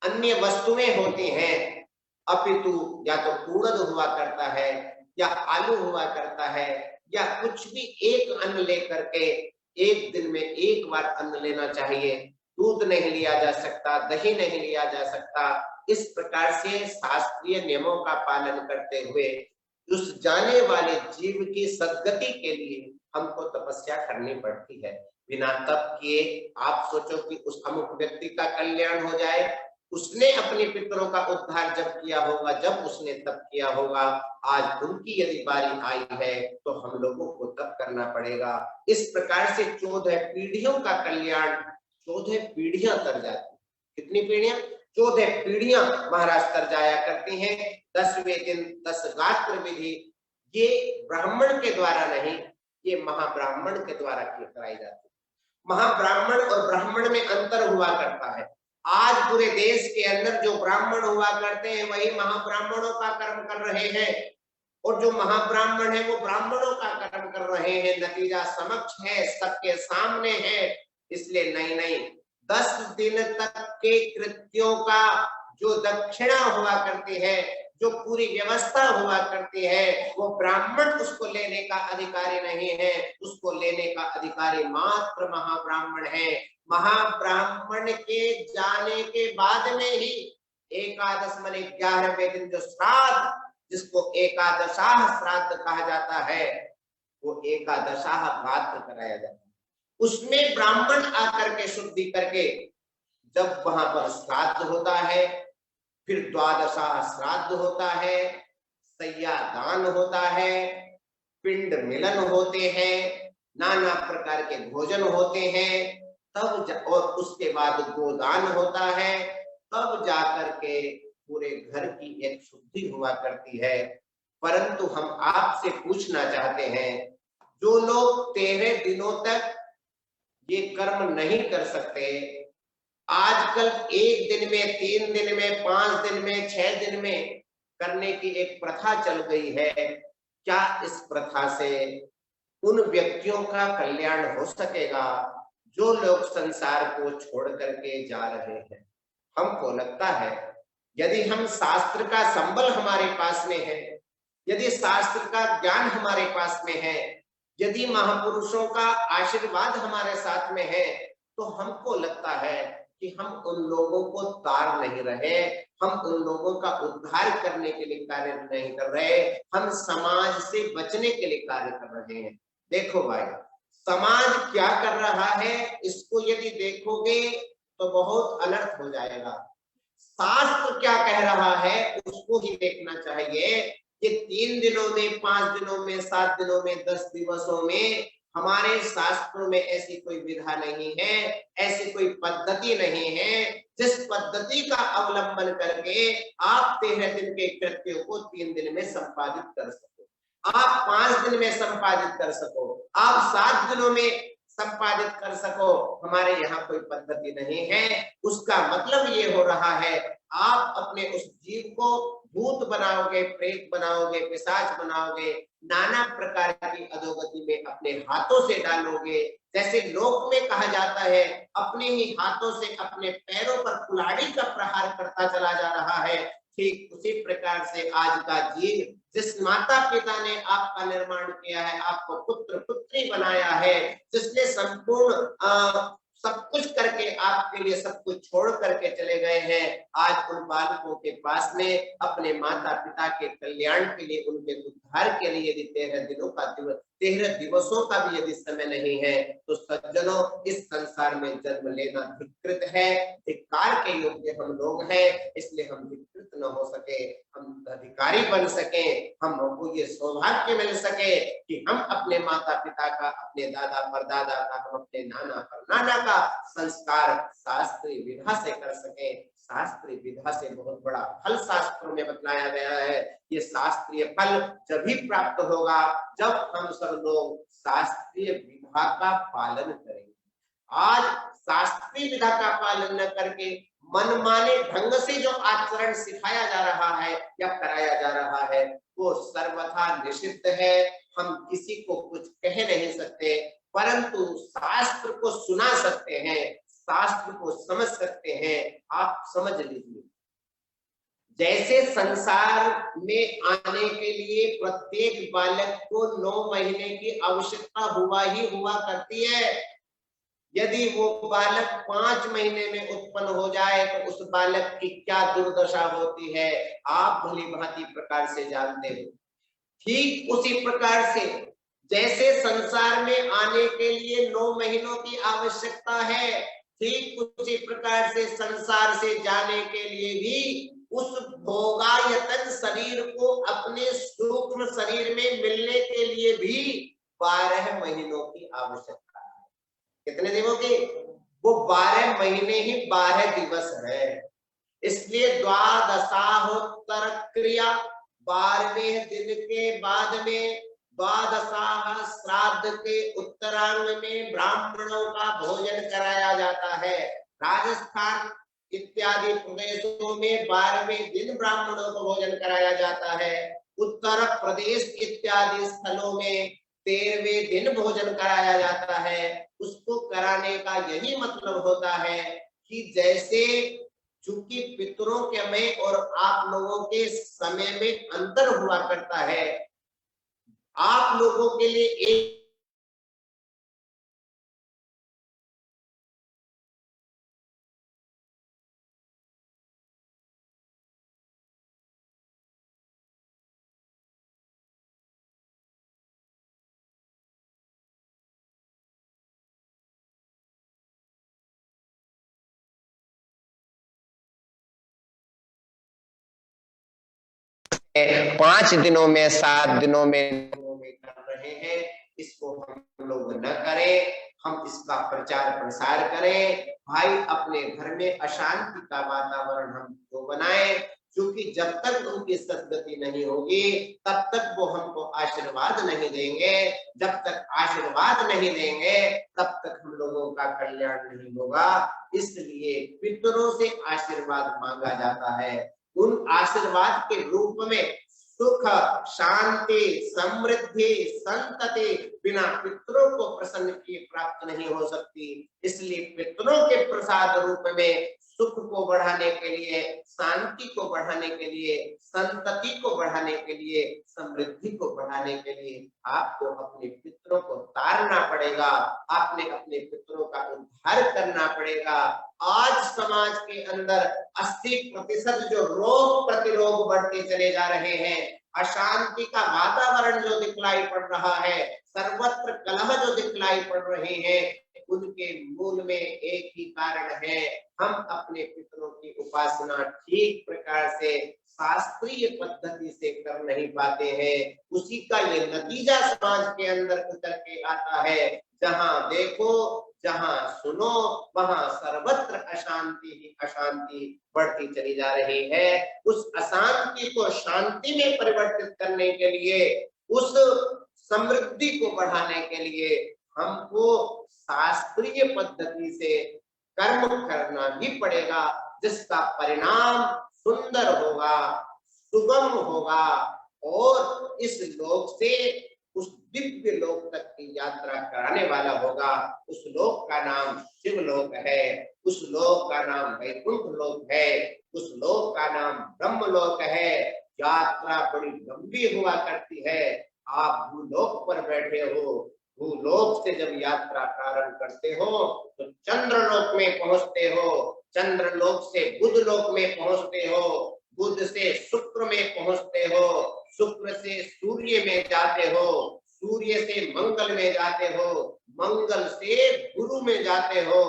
अन्य वस्तुएं होती हैं, अपितु या तो उड़द हुआ करता है, या आलू हुआ करता है, या कुछ भी एक अन्न लेकर के एक दिन में एक बार अन्न लेना चाहिए। दूध नहीं लिया जा सकता, दही नहीं लिया जा सकता। इस प्रकार से शास्त्रीय नियमों का पालन करते हुए उस जाने वाले जीव की सद्गति के लिए हमको तपस्या करनी पड़ती है। बिना तप किए आप सोचो कि उस अमुक व्यक्ति का कल्याण हो जाए, उसने अपने पितरों का उद्धार जब किया होगा, जब उसने तप किया होगा, आज उनकी यदि बारी आई है तो हम लोगों को तप करना पड़ेगा। इस प्रकार से 14 पीढ़ियों का कल्याण 14 पीढ़ियां तर जाती। कितनी पीढ़ियां? 14 पीढ़ियां महाराज तर जाया करती हैं। 10वें दिन 10 गात्र विधि ये ब्राह्मण के द्वारा नहीं, ये महाब्राह्मण के द्वारा कराई जाती है। महाब्राह्मण और ब्राह्मण में अंतर हुआ करता है। आज पूरे देश के अंदर जो ब्राह्मण हुआ करते हैं वही महाब्राह्मणों का कर्म कर रहे हैं, और जो महाब्राह्मण है वो ब्राह्मणों का कर्म कर रहे हैं। नतीजा समक्ष है, सबके सामने है। इसलिए नहीं, 10 दिन तक के कृत्यों का जो दक्षिणा हुआ करती है, जो पूरी व्यवस्था हुआ करती है, वो ब्राह्मण उसको लेने का अधिकारी नहीं है, उसको लेने का अधिकारी मात्र महाब्राह्मण है। महाब्राह्मण के जाने के बाद में ही एकादश माने 11वें दिन जो श्राद्ध, जिसको एकादशाह श्राद्ध कहा जाता है, वो एकादशाह गात्र कराया जाता है। उसमें ब्राह्मण आकर के शुद्धि करके जब वहां पर श्राद्ध होता है, फिर द्वादशाह श्राद्ध होता है, सैया दान होता है, पिंड मिलन होते हैं, नाना प्रकार के भोजन होते हैं, और उसके बाद गोदान होता है, तब जाकर के पूरे घर की एक शुद्धि हुआ करती है। परंतु हम आपसे पूछना चाहते हैं, जो लोग 13 दिनों तक ये कर्म नहीं कर सकते, आजकल 1 दिन में, 3 दिन में, 5 दिन में, 6 दिन में करने की एक प्रथा चल गई है, क्या इस प्रथा से उन व्यक्तियों का कल्याण हो सकेगा जो लोग संसार को छोड़ करके जा रहे हैं? हमको लगता है यदि हम शास्त्र का संबल हमारे पास में है, यदि शास्त्र का ज्ञान हमारे पास में है, यदि महापुरुषों का आशीर्वाद हमारे साथ में है, तो हमको लगता है कि हम उन लोगों को तार नहीं रहे, हम उन लोगों का उद्धार करने के लिए कार्य नहीं कर रहे, हम समाज से बचने के लिए कार्य कर रहे हैं। देखो भाई, समाज क्या कर रहा है, इसको यदि देखोगे तो बहुत अनर्थ हो जाएगा। शास्त्र क्या कह रहा है उसको ही देखना चाहिए कि 3 दिनों में, 5 दिनों में, 7 दिनों में, 10 दिवसों में हमारे शास्त्रों में ऐसी कोई विधा नहीं है, ऐसी कोई पद्धति नहीं है जिस पद्धति का अवलंबन करके आप 13 दिन के कृत्यों को 3 दिन में संपादित कर सको, आप 5 दिन में संपादित कर सको, आप 7 दिनों में संपादित कर सको। हमारे यहाँ कोई पद्धति नहीं है। उसका मतलब ये हो रहा है, आप अपने उस जीव को भूत बनाओगे, प्रेत बनाओगे, पिशाच बनाओगे, नाना प्रकार की अधोगति में अपने हाथों से डालोगे। जैसे लोक में कहा जाता है, अपने ही हाथों से अपने पैरों पर कुल्हाड़ी का प्रहार करता चला जा रहा है, ठीक उसी प्रकार से आज का जीव, जिस माता पिता ने आपका निर्माण किया है, आपको पुत्र पुत्री बनाया है, जिसने संपूर्ण सब कुछ करके आपके लिए सब कुछ छोड़ करके चले गए हैं, आज उन बालकों के पास में अपने माता पिता के कल्याण के लिए, उनके उद्धार के लिए यदि 13 दिवसों का भी यदि समय नहीं है, तो सज्जनों, इस संसार में जन्म लेना धिक्कृत है, धिक्कार के योग्य हम लोग हैं। इसलिए हम धिक्कृत न हो सके, हम अधिकारी बन सके, हमको ये सौभाग्य मिल सके कि हम अपने माता पिता का, अपने दादा परदादा का, हम अपने नाना परनाना का संस्कार शास्त्रीय विधा से कर सके। शास्त्रीय विधा से बहुत बड़ा फल शास्त्रों में बतलाया गया है। ये शास्त्रीय फल जब भी प्राप्त होगा जब हम सब लोग शास्त्रीय विधा का पालन करेंगे। आज शास्त्रीय विधा का पालन न करके मनमाने ढंग से जो आचरण सिखाया जा रहा है या कराया जा रहा है, वो सर्वथा निषिद्ध है। हम किसी को कुछ कह नहीं सकते, परंतु शास्त्र को सुना सकते हैं, शास्त्र को समझ सकते हैं। आप समझ लीजिए, जैसे संसार में आने के लिए प्रत्येक बालक को 9 महीने की आवश्यकता हुआ करती है। यदि वो बालक 5 महीने में उत्पन्न हो जाए तो उस बालक की क्या दुर्दशा होती है, आप भली भांति प्रकार से जानते हो। ठीक उसी प्रकार से जैसे संसार में आने के लिए 9 महीनों की आवश्यकता है, ठीक उसी प्रकार से संसार से जाने के लिए भी उस भोगायतन शरीर को अपने सूक्ष्म शरीर में मिलने के लिए भी 12 महीनों की आवश्यकता है। कितने दिनों की? वो 12 महीने ही 12 दिवस है। इसलिए द्वादशाहोत्तर क्रिया, 12वें दिन के बाद में द्वादशाह श्राद्ध के उत्तरांग में ब्राह्मणों का भोजन कराया जाता है। राजस्थान इत्यादि प्रदेशों में 12वें दिन ब्राह्मणों को भोजन कराया जाता है। उत्तर प्रदेश इत्यादि स्थलों में 13वें दिन भोजन कराया जाता है। उसको कराने का यही मतलब होता है कि जैसे चूंकि पितरों के में और आप लोगों के समय में अंतर हुआ करता है, आप लोगों के लिए एक पांच दिनों में, 7 दिनों में कर रहे हैं, इसको हम लोग न करें। हम इसका प्रचार प्रसार करें। भाई अपने घर में अशांति का वातावरण हम क्यों बनाएं, क्योंकि जब तक उनकी सद्गति नहीं होगी तब तक वो हमको आशीर्वाद नहीं देंगे। जब तक आशीर्वाद नहीं देंगे तब तक हम लोगों का कल्याण नहीं होगा। इसलिए पितरों से आशीर्वाद मांगा जाता है। उन आशीर्वाद के रूप में सुख, शांति, समृद्धि, संतति बिना पितरों को प्रसन्न किए प्राप्त नहीं हो सकती। इसलिए पितरों के प्रसाद रूप में सुख को बढ़ाने के लिए, शांति को बढ़ाने के लिए, संतति को बढ़ाने के लिए, समृद्धि को बढ़ाने के लिए आपको अपने पितरों को तारना पड़ेगा। आपने अपने पितरों का उद्धार करना पड़ेगा। आज समाज के अंदर 80% जो रोग प्रतिरोग बढ़ते चले जा रहे हैं, अशांति का वातावरण जो दिखलाई पड़ रहा है, सर्वत्र कलह जो दिखलाई पड़ रहे हैं, उनके मूल में एक ही कारण है, हम अपने पितरों की उपासना ठीक प्रकार से शास्त्रीय पद्धति से कर नहीं पाते हैं। उसी का ये नतीजा समाज के अंदर उतर के आता है। जहां देखो, जहां सुनो, वहां सर्वत्र अशांति ही अशांति बढ़ती चली जा रही है। उस अशांति को शांति में परिवर्तित करने के लिए, उस समृद्धि को बढ़ाने के लिए हमको शास्त्रीय पद्धति से कर्म करना ही पड़ेगा, जिसका परिणाम सुंदर होगा, सुगम होगा और इस लोक से उस दिव्य लोक तक की यात्रा कराने वाला होगा। उस लोक का नाम शिवलोक है, उस लोक का नाम वैकुंठ लोक है, उस लोक का नाम ब्रह्मलोक है। यात्रा बड़ी लंबी हुआ करती है। आप भूलोक पर बैठे हो, भूलोक से जब यात्रा प्रारंभ करते हो तो चंद्रलोक में पहुंचते हो, चंद्रलोक से बुधलोक में पहुंचते हो, बुध से शुक्र में पहुंचते हो, शुक्र से सूर्य में जाते हो, सूर्य से मंगल में जाते हो, मंगल से गुरु में जाते हो,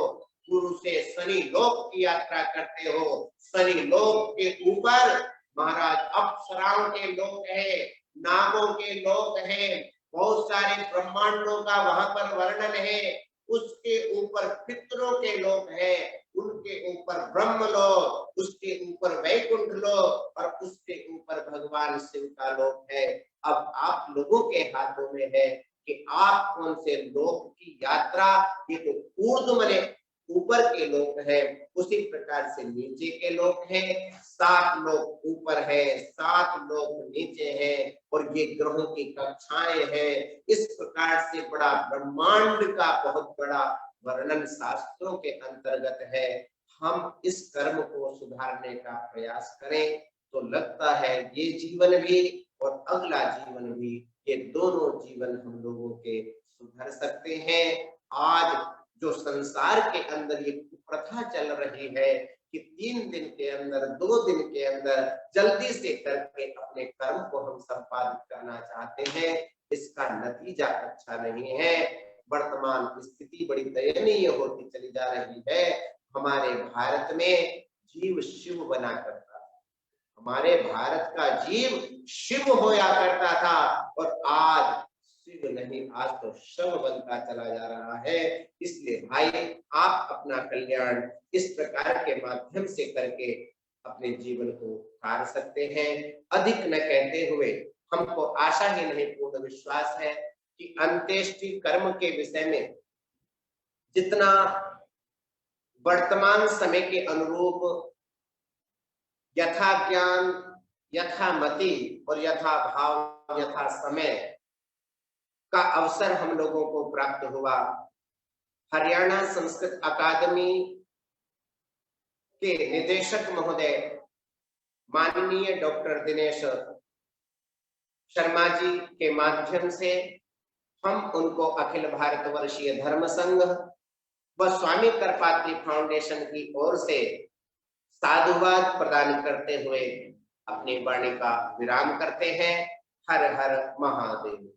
गुरु से शनि लोक की यात्रा करते हो, शनि लोक के ऊपर महाराज अप्सराओं के लोक है, नागों के लोक है, बहुत सारे ब्रह्मांडों का वहां पर वर्णन है। उसके ऊपर पितरों के लोक है, उनके ऊपर ब्रह्मलोक, उसके ऊपर वैकुंठ लोक और उसके ऊपर भगवान शिव का लोक है। अब आप लोगों के हाथों में है कि आप कौन से लोक की यात्रा, ये तो ऊर्ध्वमने ऊपर के लोक है, उसी प्रकार से नीचे के लोक हैं। 7 लोक ऊपर है, 7 लोक नीचे है और ये ग्रहों की कक्षाएं हैं। इस प्रकार से बड़ा ब्रह्मांड का बहुत बड़ा वर्णन शास्त्रों के अंतर्गत है। हम इस कर्म को सुधारने का प्रयास करें तो लगता है ये जीवन भी और अगला जीवन भी, ये दोनों जीवन हम लोगों के सुधर सकते हैं। आज जो संसार के अंदर ये प्रथा चल रही है कि 3 दिन के अंदर, 2 दिन के अंदर जल्दी से करके अपने कर्म को हम संपादित करना चाहते हैं, इसका नतीजा अच्छा नहीं है। वर्तमान स्थिति बड़ी दयनीय होती चली जा रही है। हमारे भारत में जीव शिव बना करता था, हमारे भारत का जीव शिव होया करता था और आज शिव नहीं, आज तो शव बनता चला जा रहा है। इसलिए भाई आप अपना कल्याण इस प्रकार के माध्यम से करके अपने जीवन को उतार सकते हैं। अधिक न कहते हुए हमको आशा ही नहीं पूर्ण विश्वास है कि अंत्येष्टि कर्म के विषय में जितना वर्तमान समय के अनुरूप यथा ज्ञान, यथा मति और यथा भाव, यथा समय का अवसर हम लोगों को प्राप्त हुआ, हरियाणा संस्कृत अकादमी के निदेशक महोदय माननीय डॉक्टर दिनेश शर्मा जी के माध्यम से हम उनको अखिल भारतवर्षीय धर्म संघ व स्वामी करपात्री फाउंडेशन की ओर से साधुवाद प्रदान करते हुए अपनी वाणी का विराम करते हैं। हर हर महादेव।